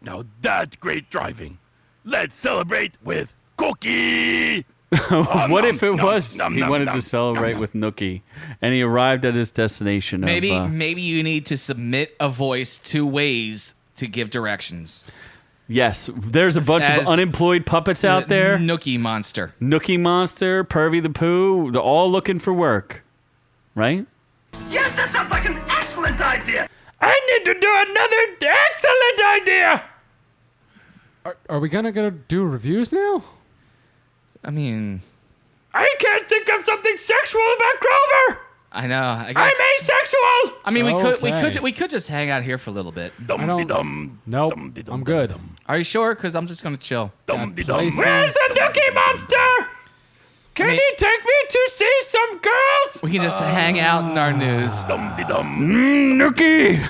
Now that's great driving. Let's celebrate with Cookie. What if it was nom, he nom, wanted nom, to celebrate nom, with Nookie and he arrived at his destination Maybe of, maybe you need to submit a voice to Waze to give directions. yes, there's a bunch As of unemployed puppets out there. Nookie Monster. Nookie Monster, Pervy the Pooh, they're all looking for work. Right? Yes, that sounds like an excellent idea. I need to do another excellent idea. Are we gonna go do reviews now? I mean, I can't think of something sexual about Grover. I know. I guess. I'm asexual. I mean, Okay. we could just hang out here for a little bit. Dum don't- de dum. Nope. Dum de dum I'm dum good. dum. Are you sure? Because I'm just gonna chill. Dum de dum. places- Where's the Nookie Monster? Can he take me to see some girls? We can just hang out in our news. Dum de dum. Nookie.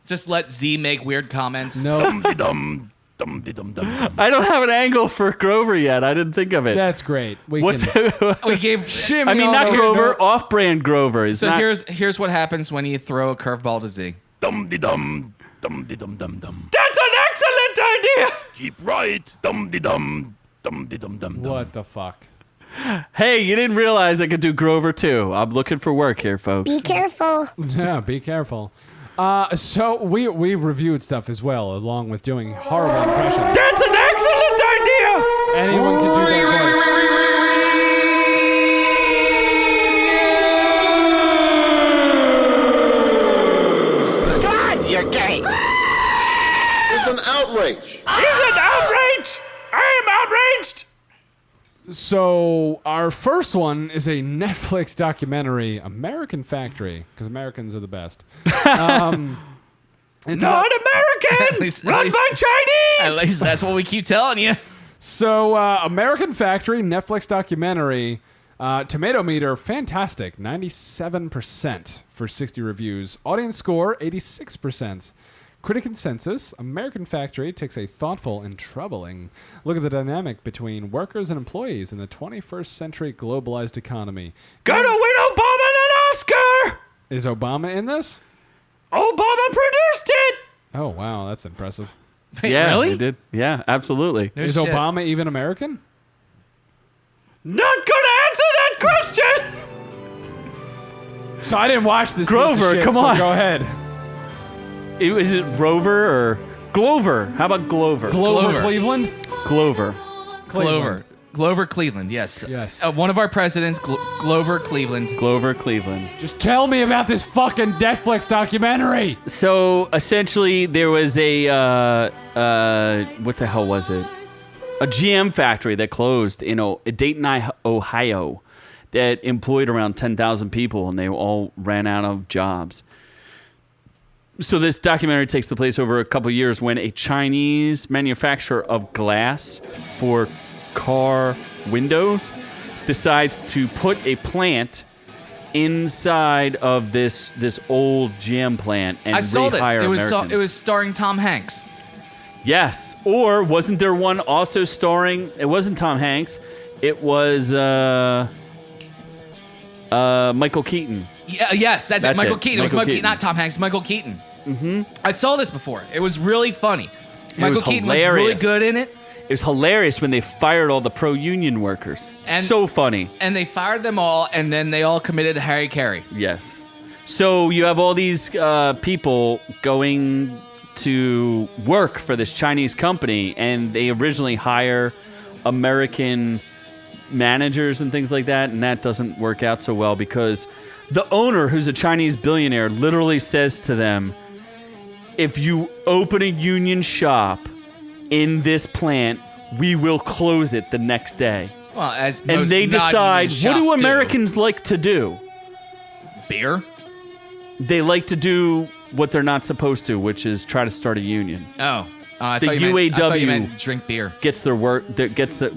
Just let Z make weird comments. No. Dum de dum. Dum de dum dum dum. I don't have an angle for Grover yet. I didn't think of it. That's great. We What's can We gave. shimmy I mean, on not over. Grover, off-brand Grover. Is So not, here's what happens when you throw a curveball to Z. Dum de dum. Dum de dum dum dum. That's an excellent idea. Keep right. Dum de dum. Dum de dum dum dum. What the fuck? Hey, you didn't realize I could do Grover too. I'm looking for work here, folks. Be careful. Yeah, be careful. So we reviewed stuff as well, along with doing horrible impressions. That's an excellent idea. Anyone can do that voice. God, you're gay. It's an outrage. Is it outrage? I am outraged. So our first one is a Netflix documentary, American Factory, because Americans are the best. It's Not American! At least- Run by Chinese! At least that's what we keep telling you. So American Factory, Netflix documentary, tomato meter, fantastic, 97% for 60 reviews. Audience score, 86%. Critic consensus, American Factory takes a thoughtful and troubling look at the dynamic between workers and employees in the 21st century globalized economy. Gonna win Obama an Oscar! Is Obama in this? Obama produced it! Oh, wow, that's impressive. Wait, Yeah, really? they did. Yeah, absolutely. No Is shit. Obama even American? Not gonna answer that question! So I didn't watch this. Grover, piece of shit, come so on. go ahead. Is it Rover or Glover? How about Glover? Glover, Cleveland? Glover. Glover Cleveland, yes. Yes. One of our presidents, Glover Cleveland. Glover Cleveland. Just tell me about this fucking Netflix documentary. So essentially, there was a what the hell was it? A GM factory that closed in Dayton, Ohio, that employed around 10,000 people, and they all ran out of jobs. So this documentary takes place over a couple years when a Chinese manufacturer of glass for car windows decides to put a plant inside of this old GM plant and I saw this. rehire It Americans. was starring Tom Hanks. Yes. Or wasn't there one also starring? It wasn't Tom Hanks. It was Michael Keaton. Yeah, yes, that's it. That's Michael it. Keaton. It was Michael Michael Keaton. not Tom Hanks. Michael Keaton. Mm-hmm. I saw this before. It was really funny. Michael was Keaton was really hilarious. good in it. It was hilarious when they fired all the pro-union workers. And- So funny. And they fired them all, and then they all committed Harry Carey. Yes. So you have all these people going to work for this Chinese company, and they originally hire American managers and things like that, and that doesn't work out so well because the owner, who's a Chinese billionaire, literally says to them, if you open a union shop in this plant, we will close it the next day. Well, as And most they decide, non-union what do shops Americans like to do? Beer? They like to do what they're not supposed to, which is try to start a union. Oh. I The thought you meant- I thought you UAW meant drink beer.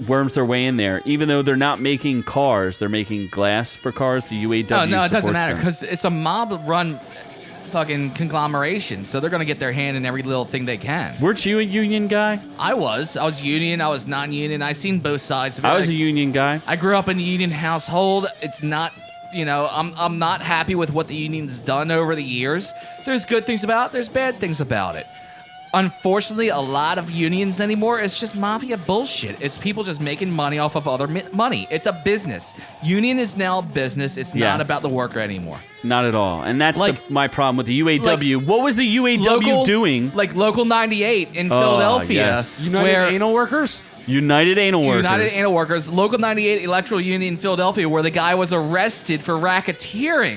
Worms their way in there. Even though they're not making cars, they're making glass for cars. The UAW Oh, no, it doesn't supports matter them. because it's a mob-run fucking conglomeration, so they're going to get their hand in every little thing they can. Weren't you a union guy? I was union, I was non-union. I seen both sides of it. I was a union guy. I grew up in a union household. It's not, I'm not happy with what the union's done over the years. There's good things about it, there's bad things about it. Unfortunately, a lot of unions anymore, it's just mafia bullshit. It's people just making money off of other money. It's a business. Union is now a business. It's not Yes. about the worker anymore. Not at all. And that's Like- my problem with the UAW. What was the UAW doing? Like Local 98 in Philadelphia. yes. United where Anal Workers? United Anal Workers. United Anal Workers, Local 98 Electrical Union in Philadelphia, where the guy was arrested for racketeering.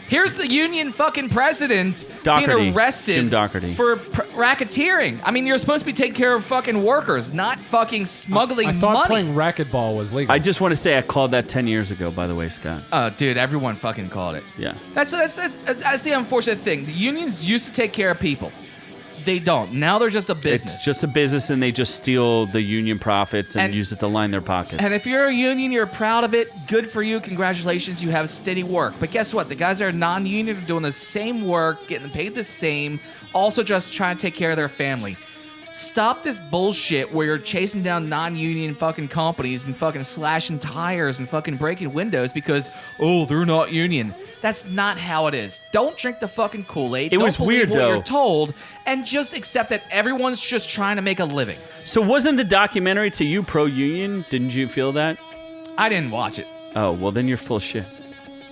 Here's the union fucking president Doherty. being arrested Jim Doherty. for racketeering. I mean, you're supposed to be taking care of fucking workers, not fucking smuggling I thought money. playing racquetball was legal. I just want to say I called that 10 years ago, by the way, Scott. Oh, dude, everyone fucking called it. Yeah. That's the unfortunate thing. The unions used to take care of people. They don't. Now they're just a business. It's just a business, and they just steal the union profits and And- use it to line their pockets. And if you're a union, you're proud of it. Good for you. Congratulations. You have steady work. But guess what? The guys that are non-union are doing the same work, getting paid the same, also just trying to take care of their family. Stop this bullshit where you're chasing down non-union fucking companies and fucking slashing tires and fucking breaking windows because, oh, they're not union. That's not how it is. Don't drink the fucking Kool-Aid. It Don't was believe weird, what though. you're told, and just accept that everyone's just trying to make a living. So wasn't the documentary to you pro-union? Didn't you feel that? I didn't watch it. Oh, well, then you're full of shit.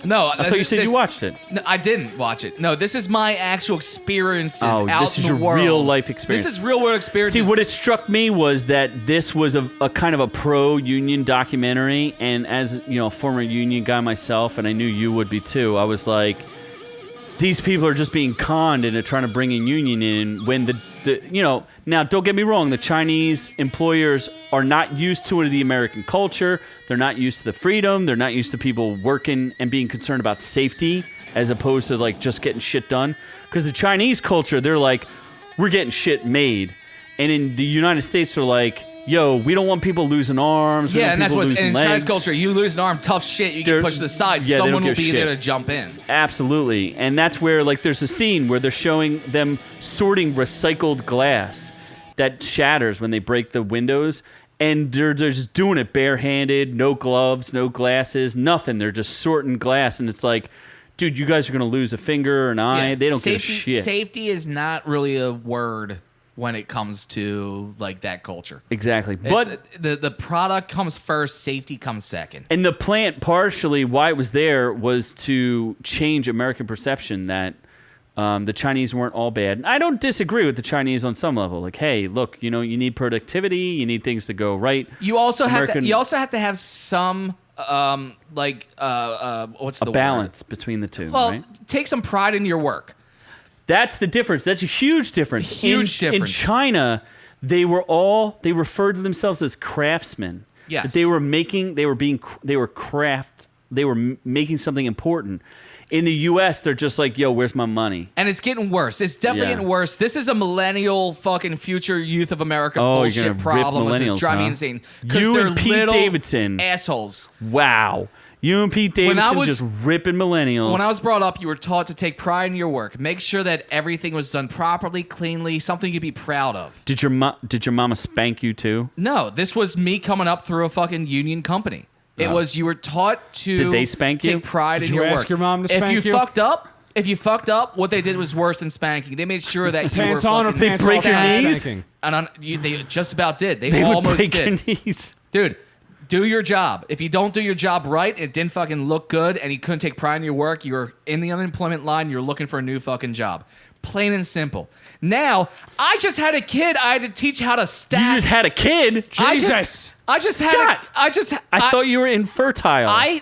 No, I thought you said you watched it. No, I didn't watch it. No, this is my actual experiences Oh, out this is in the your world. real life experience. This is real world experiences. See, what it struck me was that this was a kind of a pro-union documentary, and as a former union guy myself, and I knew you would be too, I was like, these people are just being conned into trying to bring a union in when now don't get me wrong, the Chinese employers are not used to the American culture. They're not used to the freedom. They're not used to people working and being concerned about safety as opposed to like just getting shit done. Because the Chinese culture, they're like, we're getting shit made. And in the United States, they're like, yo, we don't want people losing arms. Yeah, and that's what's in legs. Chinese culture. You lose an arm, tough shit. You get pushed to the side. Yeah, Someone will be there to jump in. Absolutely. And that's where, like, there's a scene where they're showing them sorting recycled glass that shatters when they break the windows. And they're just doing it barehanded, no gloves, no glasses, nothing. They're just sorting glass. And it's like, dude, you guys are going to lose a finger or an eye. Yeah, They don't give a shit. Safety is not really a word when it comes to like that culture. Exactly. But the product comes first, safety comes second. And the plant, partially why it was there, was to change American perception that the Chinese weren't all bad. And I don't disagree with the Chinese on some level. Like, hey, look, you need productivity, you need things to go right. You also have to have some what's the word? Balance between the two. Well, right? take some pride in your work. That's the difference. That's a huge difference. Huge difference. In China, they referred to themselves as craftsmen. Yes. That they were making something important. In the U.S., they're just like, yo, where's my money? And it's getting worse. It's definitely getting worse. This is a millennial fucking future youth of America bullshit problem. This is driving me insane. You they're and Pete little Davidson. assholes. Wow. You and Pete Davidson just ripping millennials. When I was brought up, you were taught to take pride in your work. Make sure that everything was done properly, cleanly, something you'd be proud of. Did your mama spank you too? No, this was me coming up through a fucking union company. It was you were taught to Did they spank you? take pride in your work. Did you ask your mom to spank If you fucked up, what they did was worse than spanking. They made sure that you Pants were on or fucking pants break off your and knees? spanking. And they just about did. They They would almost break did. your knees. Dude, do your job. If you don't do your job right, it didn't fucking look good, and you couldn't take pride in your work, you're in the unemployment line, you're looking for a new fucking job. Plain and simple. Now, I just had a kid. I had to teach how to stack. You just had a kid? Jesus. I just Scott, had. I thought you were infertile.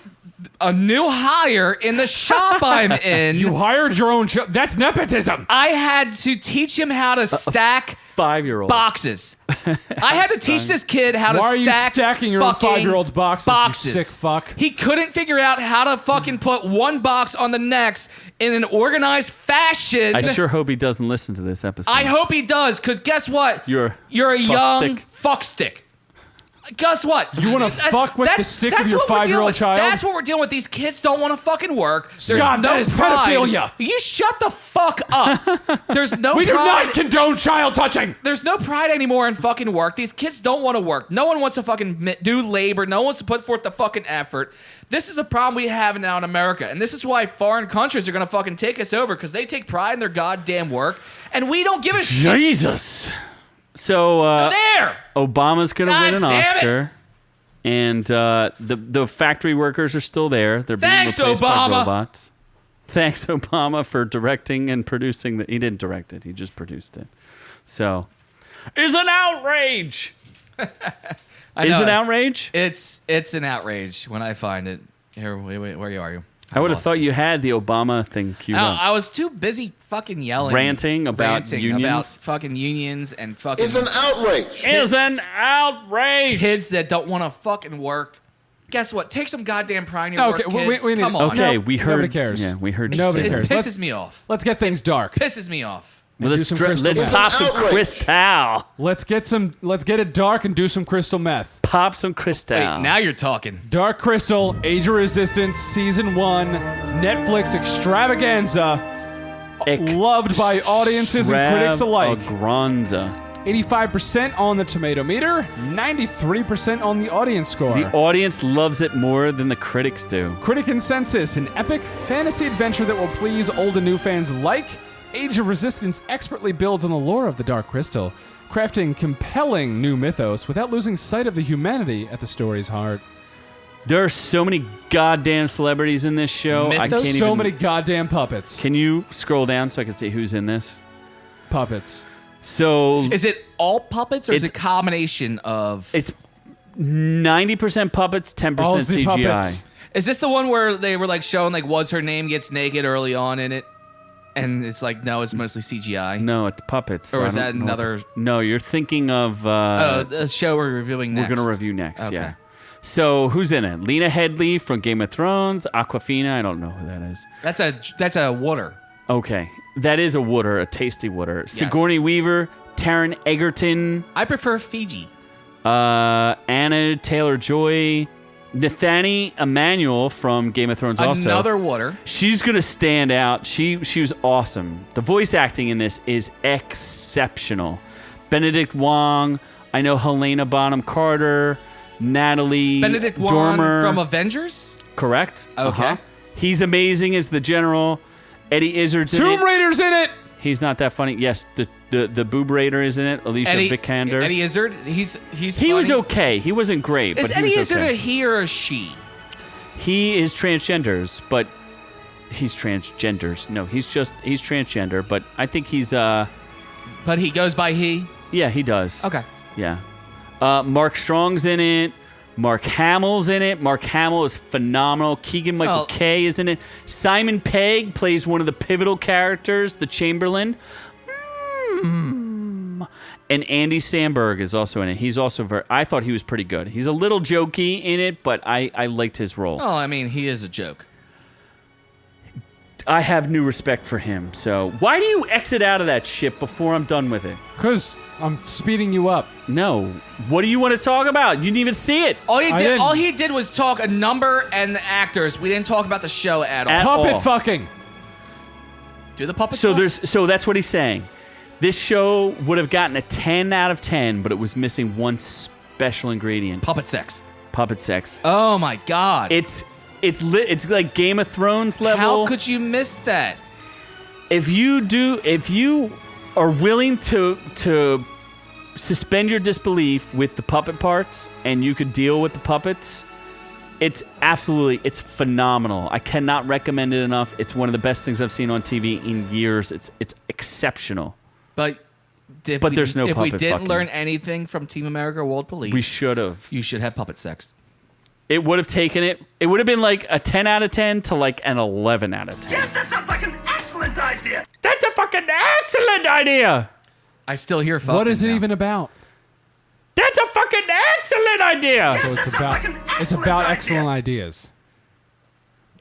A new hire in the shop I'm in. You hired your own shop. That's nepotism. I had to teach him how to stack 5-year-old boxes. I had to teach this kid how to Why are you stack stacking your own fucking 5-year-old's boxes, you sick fuck? He couldn't figure out how to fucking put one box on the next in an organized fashion. I sure hope he doesn't listen to this episode. I hope he does, because guess what? You're a fuck young stick. fuckstick. Guess what? You want to fuck with the stick of your 5-year-old child? That's what we're dealing with. These kids don't want to fucking work. There's Scott, no that is pride. pedophilia. You shut the fuck up. There's no We do pride. not condone child touching. There's no pride anymore in fucking work. These kids don't want to work. No one wants to fucking do labor. No one wants to put forth the fucking effort. This is a problem we have now in America. And this is why foreign countries are going to fucking take us over, because they take pride in their goddamn work. And we don't give a shit. Jesus. So there. Obama's going to God win an damn it. Oscar. And the factory workers are still there. They're being Thanks, replaced by Obama. robots. Thanks, Obama, for directing and producing he didn't direct it. He just produced it. So, it's an outrage. Is it outrage? It's an outrage when I find it. Here, wait, where are you? I would have thought you had the Obama thing queued up. I was too busy fucking yelling. Ranting about unions? About fucking unions and fucking... It's an outrage. Is an outrage. Kids that don't want to fucking work. Guess what? Take some goddamn pride in your work, Okay, kids. we need- Come on. Okay, No, we heard. nobody cares. Yeah, we heard. Nobody you say cares. that. Pisses me off. Let's get things dark. Pisses me off. Well, let's do some crystal meth. pop some Outrage. Cristal. Let's get it dark and do some crystal meth. Pop some Cristal. Wait, now you're talking. Dark Crystal, Age of Resistance, Season 1, Netflix extravaganza, loved by audiences and critics alike. Extravaganza. 85% on the tomato meter, 93% on the audience score. The audience loves it more than the critics do. Critic consensus, an epic fantasy adventure that will please old and new fans alike. Age of Resistance expertly builds on the lore of the Dark Crystal, crafting compelling new mythos without losing sight of the humanity at the story's heart. There are so many goddamn celebrities in this show. I Mythos? can't So even. many goddamn puppets. Can you scroll down so I can see who's in this? Puppets. So Is it all puppets or is it It's- a combination of... it's 90% puppets, 10% All the CGI. puppets. Is this the one where they were like showing like what's her name gets naked early on in it? And it's like, no, it's mostly CGI. No, it's puppets. Or I is don't that know another? No, you're thinking of The show we're reviewing next. we're going to review next, Okay. yeah. So, who's in it? Lena Headey from Game of Thrones, Aquafina, I don't know who that is. That's a water. Okay. That is a water, a tasty water. Sigourney Weaver, Taron Egerton, I prefer Fiji. Anna Taylor-Joy, Nathani Emmanuel from Game of Thrones also. Another water. She's going to stand out. She was awesome. The voice acting in this is exceptional. Benedict Wong, I know Helena Bonham Carter, Natalie Benedict Wong Dormer. from Avengers? Correct. Okay. He's amazing as the general. Eddie Izzard's in Tomb it. Raider's in it. He's not that funny. Yes, the Boob Raider is in it. Alicia Vikander. Eddie Izzard, he's He was funny. okay. He wasn't great, Is but he Eddie was Izzard okay. a he or a she? He is transgenders, but he's transgenders. No, he's transgender, but I think he's But he goes by he? yeah, he does. Okay. Yeah. Mark Strong's in it. Mark Hamill's in it. Mark Hamill is phenomenal. Keegan-Michael Kay is in it. Simon Pegg plays one of the pivotal characters, the Chamberlain. And Andy Samberg is also in it. He's also I thought he was pretty good. He's a little jokey in it, but I liked his role. Oh, I mean, he is a joke. I have new respect for him. So why do you exit out of that ship before I'm done with it? Because I'm speeding you up. No. What do you want to talk about? You didn't even see it. All didn't. he did was talk a number and the actors. We didn't talk about the show at all. At Puppet all. fucking. Do the puppet So talk? so that's what he's saying. This show would have gotten a 10 out of 10, but it was missing one special ingredient. Puppet sex. Puppet sex. Oh my god. It's like Game of Thrones level. How could you miss that? If you are willing to suspend your disbelief with the puppet parts and you could deal with the puppets, it's phenomenal. I cannot recommend it enough. It's one of the best things I've seen on TV in years. It's exceptional. But there's no if we puppet didn't fucking. learn anything from Team America World Police, We should have. you should have puppet sex. It would have taken it. It would have been like a 10 out of 10 to like an 11 out of 10. Yes, that sounds like an excellent idea. That's a fucking excellent idea. I still hear fucking What is it now. even about? That's a fucking excellent idea. So it's about excellent ideas.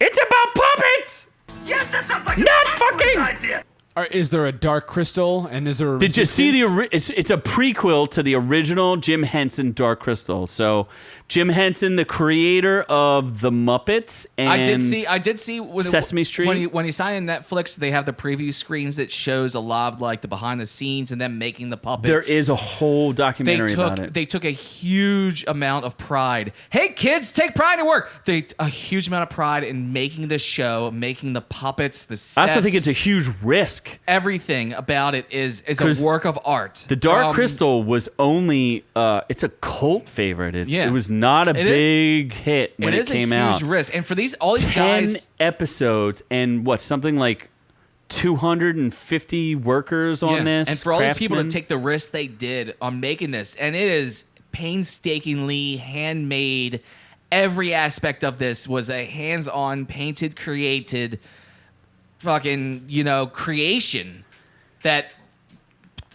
It's about puppets. Yes, that sounds like Not an excellent fucking- idea. Is there a Dark Crystal and is there a Did you see Resistance? it's a prequel to the original Jim Henson Dark Crystal. So Jim Henson, the creator of the Muppets, and I did see when Sesame Street. when you sign in Netflix, they have the preview screens that shows a lot of like the behind the scenes and them making the puppets. there is a whole documentary about it. They took a huge amount of pride. Hey kids, take pride in work. A huge amount of pride in making this show, making the puppets, the sets. I also think it's a huge risk. Everything about it is 'Cause a work of art. The Dark From- Crystal was only it's a cult favorite. It was not a It is- big hit when it came a out. huge risk. And for all these 10 guys, episodes and something like 250 workers on this. and for all these people to craftsmen. take the risk they did on making this, and it is painstakingly handmade. Every aspect of this was a hands-on, painted, created, fucking creation that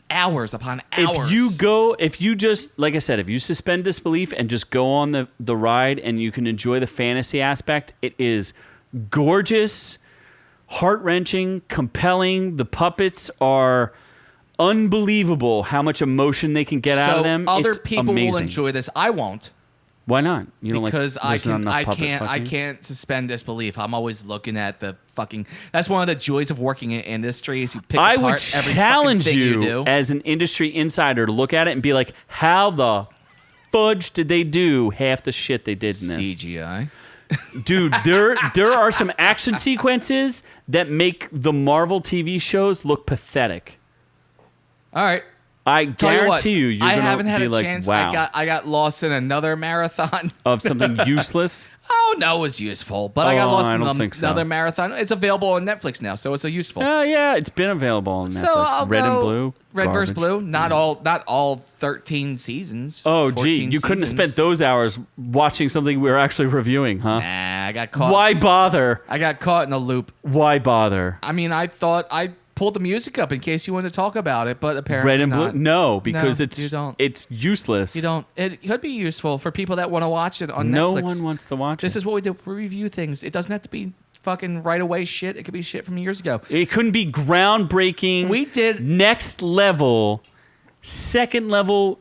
hours upon hours. If you just, like I said, if you suspend disbelief and just go on the ride and you can enjoy the fantasy aspect, it is gorgeous, heart-wrenching, compelling. The puppets are unbelievable how much emotion they can get out of them. Other It's people will amazing. enjoy this. I won't. Why not? You don't Because like I there's not enough puppet I fucking? can't suspend disbelief. I'm always looking at the fucking. That's one of the joys of working in industry is you pick I apart would every challenge fucking thing you do. as an industry insider to look at it and be like, how the fudge did they do half the shit they did in this? CGI. Dude, there are some action sequences that make the Marvel TV shows look pathetic. All right. I Tell you what, guarantee you're I gonna haven't had be a like, chance. wow, I got lost in another marathon. of something useless. Oh no, it was useful, but I got Oh, lost I in don't think so. another marathon. It's available on Netflix now, so it's a useful. Yeah, it's been available on Netflix. So I'll Red go and Blue, Red versus garbage. Blue. Not all 13 seasons. Oh, gee, 14 you couldn't have spent seasons. those hours watching something we were actually reviewing, huh? Nah, I got caught. Why bother? I got caught in a loop. Why bother? I mean, I thought I pulled the music up in case you wanted to talk about it, but apparently Red and blue? not. No, because No, it's you don't. it's useless. You don't. It could be useful for people that want to watch it on No Netflix. one wants to watch This it. is what we do. We review things. It doesn't have to be fucking right away shit. It could be shit from years ago. It couldn't be groundbreaking. We did- next level, second level,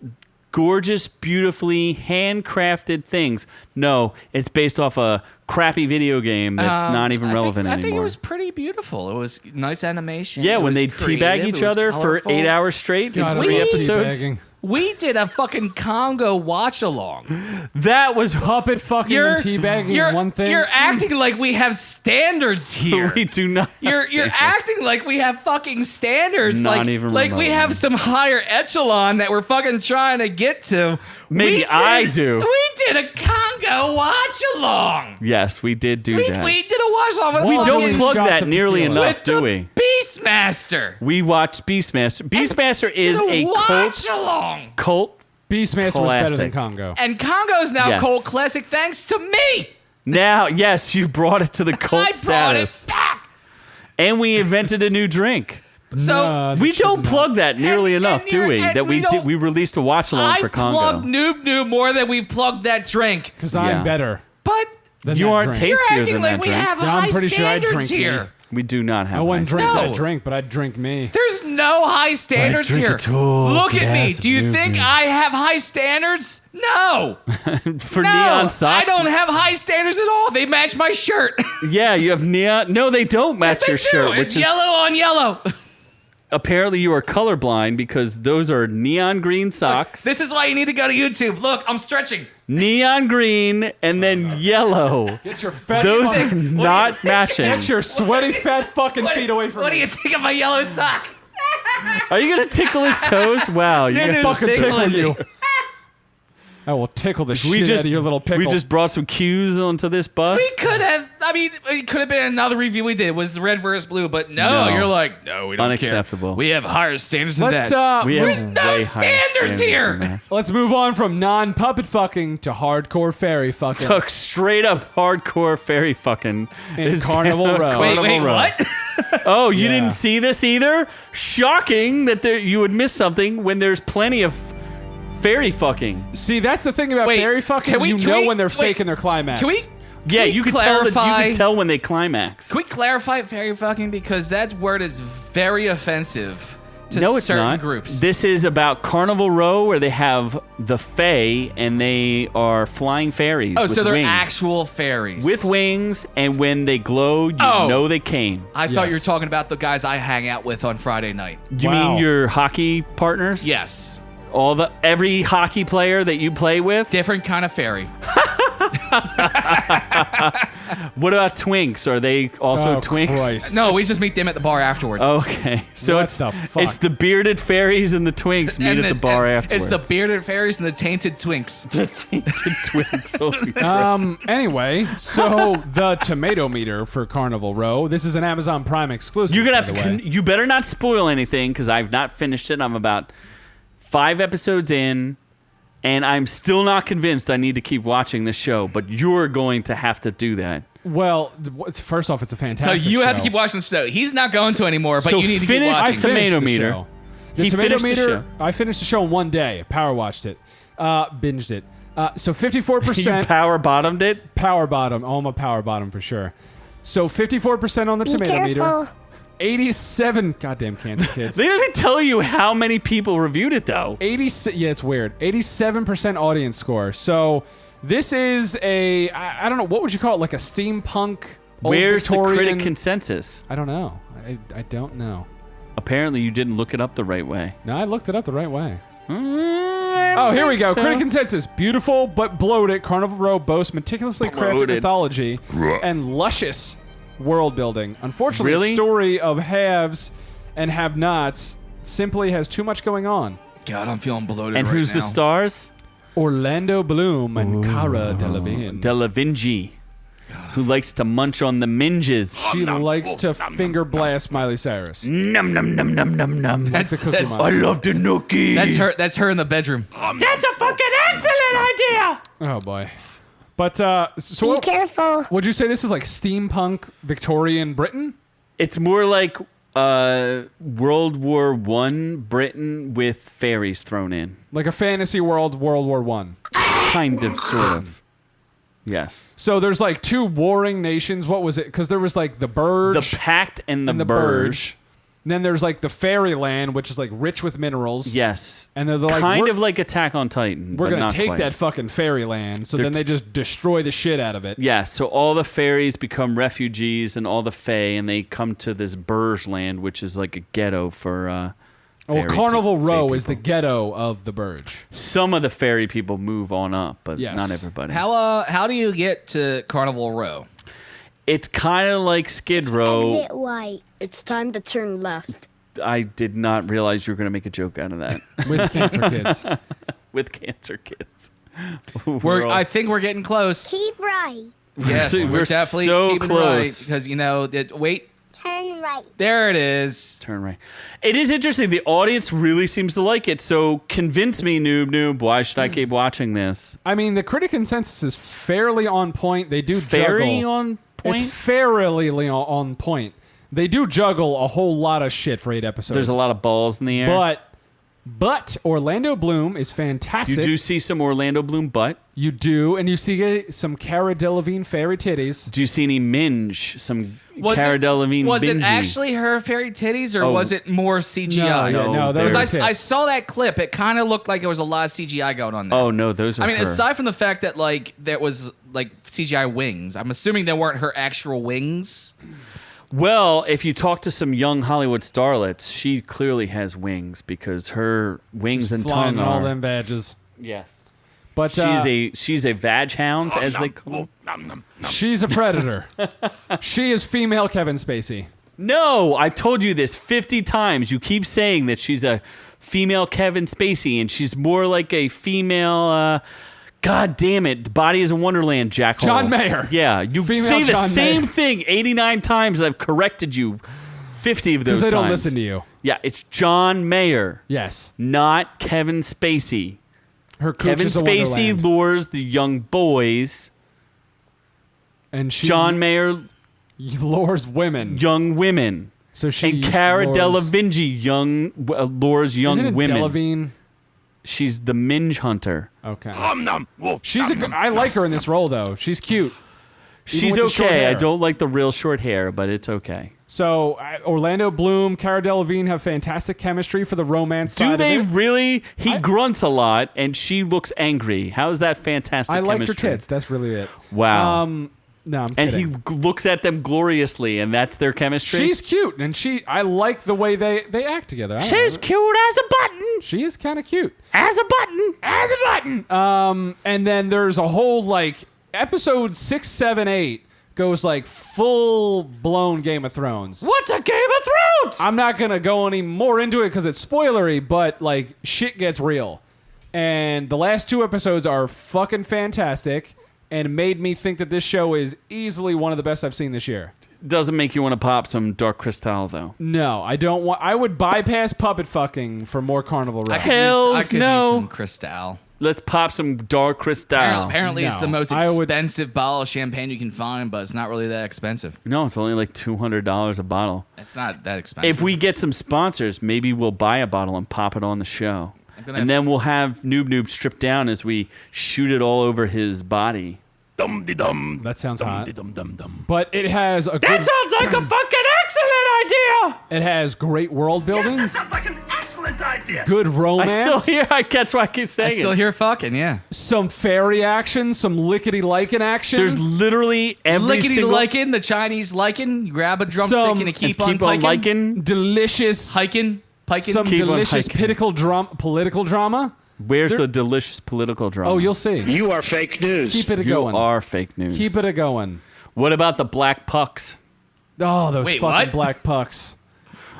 gorgeous, beautifully handcrafted things. No, it's based off a crappy video game that's not even relevant I anymore. think it was pretty beautiful. It was nice animation. Yeah, It when was they creative, teabag it each was other for colorful. 8 hours straight in God, I 3 love episodes. teabagging. We did a fucking Congo watch along. That was Puppet fucking and teabagging one thing. You're acting like we have standards here. we do not. have You're standards. acting like we have fucking standards. Not like, even like we remotely. have some higher echelon that we're fucking trying to get to. Maybe I do. We did a Congo watch along. Yes, we did do that. We did a watch along with We Well, don't fucking plug shots that of nearly tequila. enough, with do the we? Beastmaster. We watched Beastmaster. Beastmaster is Did a watch along. cult. Beastmaster was better than Classic. Congo. And Congo's now Yes. cult classic thanks to me. Now, yes, you brought it to the cult I brought status. it back. And we invented a new drink. So No, We that don't shit's plug that nearly And- enough, and do you're- we? and That we we don't- did. We released a watch along I for plugged Congo. Noob-Noob more than we plugged that drink. because Yeah. I'm better But than You that aren't drink. you're tastier acting than like that we drink. have Yeah, I'm high pretty sure I'd standards drink here. me. We do not have. I wouldn't high drink No. that drink, but I'd drink me. There's no high standards drink here. a tall Look at me. glass Do you of think Noob-Noob. I have high standards? No. standards. For No. neon socks. I don't have high standards at all. They match my shirt. Yeah, you have neon. No, they don't match Yes, your they do. shirt. Which It's is yellow on yellow. apparently you are colorblind because those are neon green socks, This is why you need to go to YouTube. Look, I'm stretching. neon green, and then yellow. Get your fat Those are fucking, not matching. get your sweaty fat fucking feet away from What do me. you think of my yellow sock? Are you gonna tickle his toes? Wow, you're They're gonna just fucking tickle tickling you. me. I will tickle the We shit just out of your little pickle. we just brought some cues onto this bus. We could have. I mean, it could have been another review we did. It was the red versus blue, but no, No. you're like, no, we don't Unacceptable. care. We have higher standards than Let's that. We There's have no way higher standards here. than that. let's move on from non-puppet fucking to hardcore fairy fucking. So straight up hardcore fairy fucking is Carnival Row. Wait, Carnival Row. what? Oh, you Yeah. didn't see this either? Shocking that you would miss something when there's plenty of fairy fucking. See, that's the thing about Wait, fairy fucking. can we- You can know we- when they're wait, faking their climax. Can we? Yeah, we you can tell that you clarify- can tell when they climax. Can we clarify fairy fucking because that word is very offensive to No, it's certain not. groups. This is about Carnival Row, where they have the Fae, and they are flying fairies. oh, with so they're wings. actual fairies with wings, and when they glow, you Oh. know they came. I thought you were Yes. talking about the guys I hang out with on Friday night. You Wow. mean your hockey partners? Yes, Every hockey player that you play with. different kind of fairy. What about twinks? Are they also Oh, twinks? Christ. No, we just meet them at the bar afterwards. Okay, so What it's the fuck? it's the bearded fairies and the twinks meet And at the bar and afterwards. It's the bearded fairies and the tainted twinks. twinks. Holy crap. Anyway, so the tomato meter for Carnival Row. This is an Amazon Prime exclusive. You're gonna by have the to. way. You better not spoil anything because I've not finished it. I'm about 5 episodes in, and I'm still not convinced I need to keep watching this show. But you're going to have to do that. Well, first off, it's a So fantastic. you have to show. keep watching the show. He's not going to anymore, but so you need to keep finish watching. I finished Tomato the meter. show. The He tomato finished the meter. show. I finished the show in one day. Power watched it. Binged it. So 54% You power bottomed it. power bottom. Oh, I'm a power bottom for sure. So 54% on the Be tomato meter. careful. 87. Goddamn cancer kids. They didn't tell you how many people reviewed it though. 86. Yeah, it's weird. 87% audience score. So this is I don't know, what would you call it? Like a steampunk. old Where's the Victorian? critic consensus? I don't know. I don't know. Apparently, you didn't look it up the right way. No, I looked it up the right way. Oh, here we go. Critic consensus. Beautiful but bloated, Carnival Row boasts meticulously crafted Bloated. mythology and luscious world building. Unfortunately, Really? the story of haves and have-nots simply has too much going on. God, I'm feeling bloated And right who's now. the stars? Orlando Bloom and Cara Delevingne. Delavinci, who likes to munch on the minges. She likes to finger blast Miley Cyrus. Num num num num num num. Like the Cookie that's- Monster. love the nookie. That's her in the bedroom. That's a fucking excellent idea. Oh boy. But so Be careful. would you say this is like steampunk Victorian Britain? It's more like World War I Britain with fairies thrown in. Like a fantasy world, World War One. Kind of, sort of. Yes. So there's like two warring nations. What was it? Because there was like the Burge. The Pact and the and the Burge. And then there's like the Fairyland, which is like rich with minerals. Yes. And they're like, kind of like Attack on Titan. We're but going not to take quite. that fucking Fairyland. So They're then they just destroy the shit out of it. Yeah, so all the fairies become refugees and all the fae, and they come to this Burge land, which is like a ghetto for fairy Carnival fae Row is people. the ghetto of the Burge. Some of the fairy people move on up, but Yes. not everybody. How do you get to Carnival Row? It's kind of like Skid Row. Exit right. It's time to turn left. I did not realize you were going to make a joke out of that. With Cancer Kids. With Cancer Kids. I think we're getting close. Keep right. Yes, We're we're definitely so keeping close. because wait, Turn right. there it is. Turn right. It is interesting. The audience really seems to like it, so convince me, Noob-Noob. Why should I keep watching this? I mean, the critic consensus is fairly on point. They do Fairy juggle. on point? It's fairly on point. They do juggle a whole lot of shit for 8 episodes. There's a lot of balls in the air. But Orlando Bloom is fantastic. You do see some Orlando Bloom butt. You do, and you see some Cara Delevingne fairy titties. Do you see any minge? Some Cara Delevingne Was it bingy? actually her fairy titties, or Oh. was it more CGI? No, those there's- are I tits. saw that clip. It kind of looked like there was a lot of CGI going on there. Oh, no, those are I mean, her. aside from the fact that like there was like CGI wings, I'm assuming they weren't her actual wings. Well, if you talk to some young Hollywood starlets, she clearly has wings because her wings and Flying tongue all are. them badges. Yes. But She's a vag hound, as they call it. she's a predator. She is female Kevin Spacey. No, I've told you this 50 times. You keep saying that she's a female Kevin Spacey, and she's more like a female. God damn it! Body is a Wonderland, Jack. John Mayer. Yeah, you Female say the John same Mayer. thing 89 times. And I've corrected you 50 of those Because they times. don't listen to you. Yeah, it's John Mayer, Yes. not Kevin Spacey. Her cooch Kevin is a Spacey wonderland. lures the young boys. And she John Mayer, lures women. young women. So she And Cara lures- Delevingne lures young Isn't it women. Delevingne? She's the minge hunter. Okay. Whoa, She's I like her in this role though. She's cute. She's with the short okay. I hair. don't like the real short hair, but it's okay. So Orlando Bloom, Cara Delevingne have fantastic chemistry for the romance Do side they of it. really? He grunts a lot, and she looks angry. How is that fantastic I liked her chemistry? tits. That's really it. Wow. No, I'm And kidding. he looks at them gloriously, and that's their chemistry? She's cute, and I like the way they act together. I don't She's know. cute as a button. She is kind of cute. As a button. As a button. And then there's a whole like episode 6, 7, 8 goes like full blown Game of Thrones. What's a Game of Thrones? I'm not gonna go any more into it because it's spoilery, but like shit gets real. And the last 2 episodes are fucking fantastic and made me think that this show is easily one of the best I've seen this year. Doesn't make you want to pop some Dark Cristal, though. No, I don't want. I would bypass puppet fucking for more Carnival Row. I Hells could no. use some Cristal. Let's pop some Dark Cristal. Apparently, it's No, the most I would- expensive bottle of champagne you can find, but it's not really that expensive. No, it's only like $200 a bottle. It's not that expensive. If we get some sponsors, maybe we'll buy a bottle and pop it on the show. And then we'll have Noob-Noob stripped down as we shoot it all over his body. Dum-de-dum. That sounds hot. Dum-de-dum-dum-dum. But it has a That good, sounds like a fucking excellent idea! it has great world building, That sounds like an excellent idea. good romance, I still hear, that's why I keep I saying still it. hear fucking, yeah. some fairy action, some lickety-lichen action. There's literally every Lickety single... lichen, the Chinese lichen. You grab a drumstick Some- and you keep and on piking. liking. delicious, Hiking. Piking. some Keep on delicious hiking. political drama. Where's the delicious political drama? Oh, you'll see. You are fake news. Keep it You going. are fake news. Keep it a going. What about the black pucks? Oh, those Wait, fucking what? black pucks.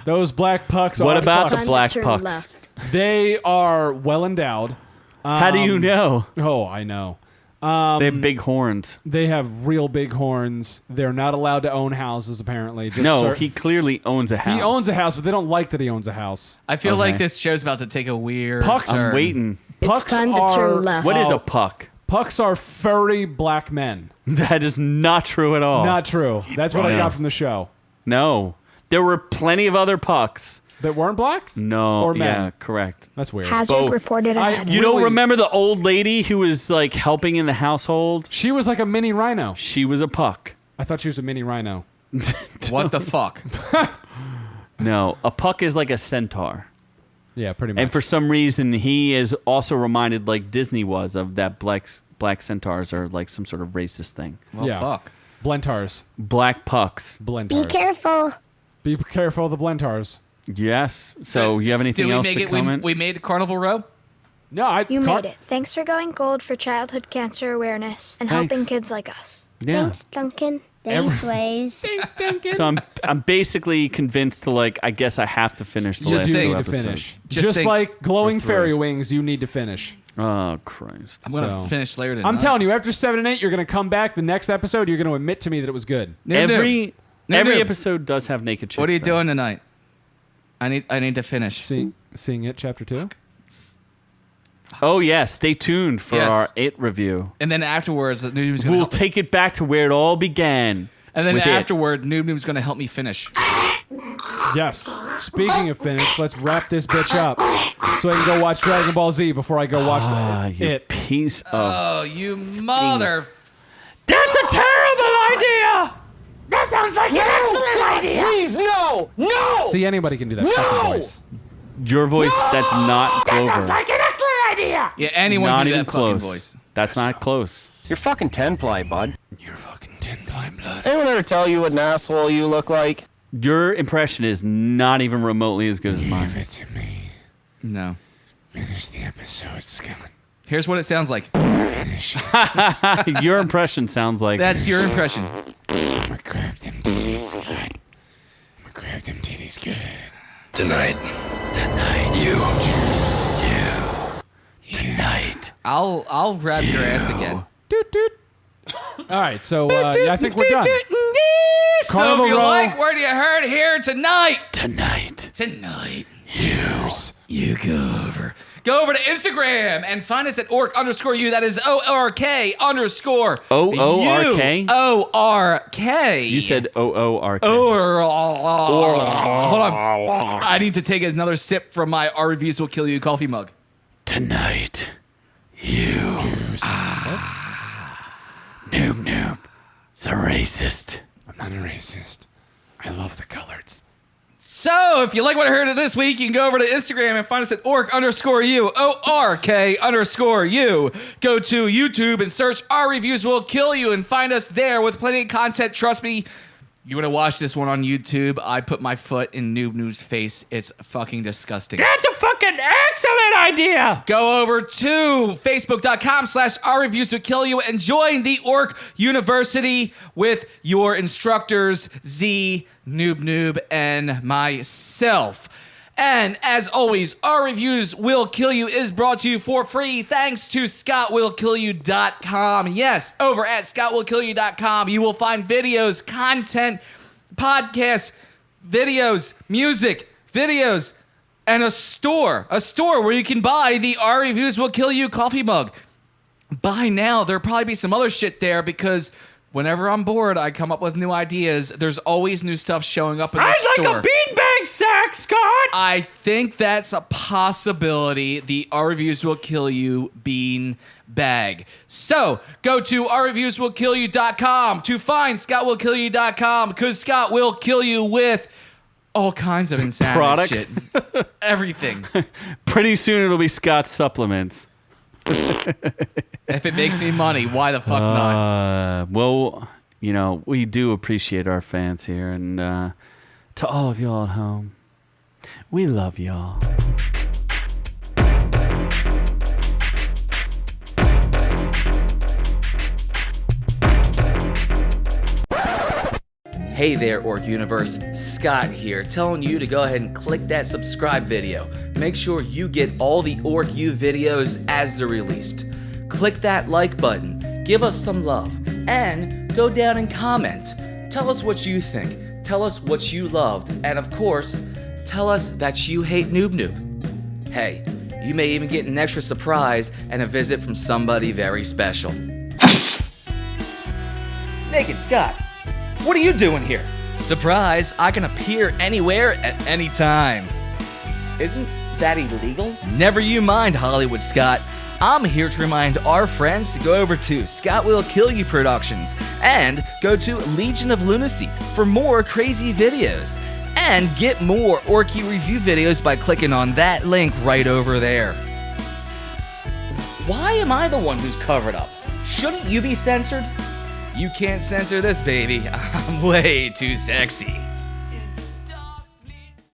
Those black pucks What are about the fucks. black Turn pucks? left. They are well endowed. How do you know? Oh, I know. They have big horns. They have real big horns. They're not allowed to own houses, apparently. Just No, he clearly owns a house. he owns a house, but they don't like that he owns a house. I feel Okay. like this show's about to take a weird Pucks- turn. I'm waiting. It's Pucks time to are, turn left. What is a puck? Pucks are furry black men. That is not true at all. Not true. That's what I got from the show. No. There were plenty of other pucks. That weren't black? No. Or men? Yeah, correct. That's weird. Hazard Both. reported ahead. You don't remember the old lady who was like helping in the household? She was like a mini rhino. She was a puck. I thought she was a mini rhino. What the fuck? No, a puck is like a centaur. Yeah, pretty much. And for some reason, he is also reminded, like Disney was, of that black centaurs are like some sort of racist thing. Well, yeah. fuck. Blentars. Black pucks. Blentars. Be careful. Be careful of the Blentars. Yes. So you have anything else to comment? We made Carnival Row? No, You made it. Thanks for going gold for childhood cancer awareness and Thanks. helping kids like us. Yeah. Thanks, Duncan. Thanks, Waze. Thanks, Duncan. So I'm basically convinced to like I guess I have to finish the Just last think- two to episodes. finish. Just Just think- like glowing Or three. fairy wings, you need to finish. Oh Christ! I'm going to So- finish later tonight. I'm telling you, after 7 and 8, you're going to come back the next episode. You're going to admit to me that it was good. Noob-Noob. Every Noob-Noob. episode does have naked chicks. What are you though. doing tonight? I need to finish. Seeing it, chapter 2. Oh yeah, stay tuned for Yes. our It review. And then afterwards, Noob-Noob's going to We'll help. take it back to where it all began. And then with It. afterward, Noob-Noob's going to help me finish. Yes. Speaking of finish, let's wrap this bitch up so I can go watch Dragon Ball Z before I go watch You it. piece of. Oh, you mother... That's a terrible idea. That sounds like an excellent idea. Please, no! No! See, anybody can do that fucking voice. Your voice. That's not That Clover. sounds like an excellent idea. Yeah, anyone Not can do even that fucking close. voice. That's not close. You're fucking 10-ply, bud. You're fucking 10-ply blood. Anyone ever tell you what an asshole you look like? Your impression is not even remotely as good as mine. Give it to me. No. Finish the episode, Scott. Here's what it sounds like. Finish. Your impression sounds like. That's your impression. I'm gonna grab them titties, Scott. I'm gonna grab them titties good. Tonight. You choose. Tonight. I'll grab your ass again. Doot, doot. All right, so yeah, I think we're done. So Carnival if you Row. like what you heard here tonight, You go over. go over to Instagram and find us at OrkU. That is ORK_. OORK? ORK. You said OORK. Hold on. I need to take another sip from my Our Reviews Will Kill You coffee mug. Tonight. You. Noob-Noob. It's a racist. I'm not a racist. I love the colors. So, if you like what I heard this week, you can go over to Instagram and find us at OrkU, ORK_U. Go to YouTube and search Our Reviews Will Kill You and find us there with plenty of content. Trust me, you want to watch this one on YouTube? I put my foot in Noob-Noob's face. It's fucking disgusting. That's a fucking excellent idea. Go over to Facebook.com/Our Reviews Will Kill You and join the Ork University with your instructors, Z, Noob-Noob, and myself. And as always, Our Reviews Will Kill You is brought to you for free thanks to ScottWillKillYou.com. Yes, over at ScottWillKillYou.com, you will find videos, content, podcasts, videos, music, videos, and a store where you can buy the Our Reviews Will Kill You coffee mug. By now, there'll probably be some other shit there because whenever I'm bored, I come up with new ideas. There's always new stuff showing up in the store. I'd like a beanbag sack, Scott. I think that's a possibility. The Our Reviews Will Kill You bean bag. So go to OurReviewsWillKillYou.com to find ScottWillKillYou.com because Scott will kill you with all kinds of insanity Products? shit. Everything. Pretty soon it'll be Scott's supplements. If it makes me money, why the fuck not? Well, you know, we do appreciate our fans here, and to all of y'all at home, we love y'all. Hey there, Ork Universe. Scott here, telling you to go ahead and click that subscribe video. Make sure you get all the OrkU videos as they're released. Click that like button, give us some love, and go down and comment. Tell us what you think, tell us what you loved, and of course, tell us that you hate Noob-Noob. Hey, You may even get an extra surprise and a visit from somebody very special. Naked Scott, what are you doing here? Surprise, I can appear anywhere at any time. Isn't that illegal? Never you mind, Hollywood Scott. I'm here to remind our friends to go over to Scott Will Kill You Productions and go to Legion of Lunacy for more crazy videos. And get more OrkU review videos by clicking on that link right over there. Why am I the one who's covered up? Shouldn't you be censored? You can't censor this, baby. I'm way too sexy.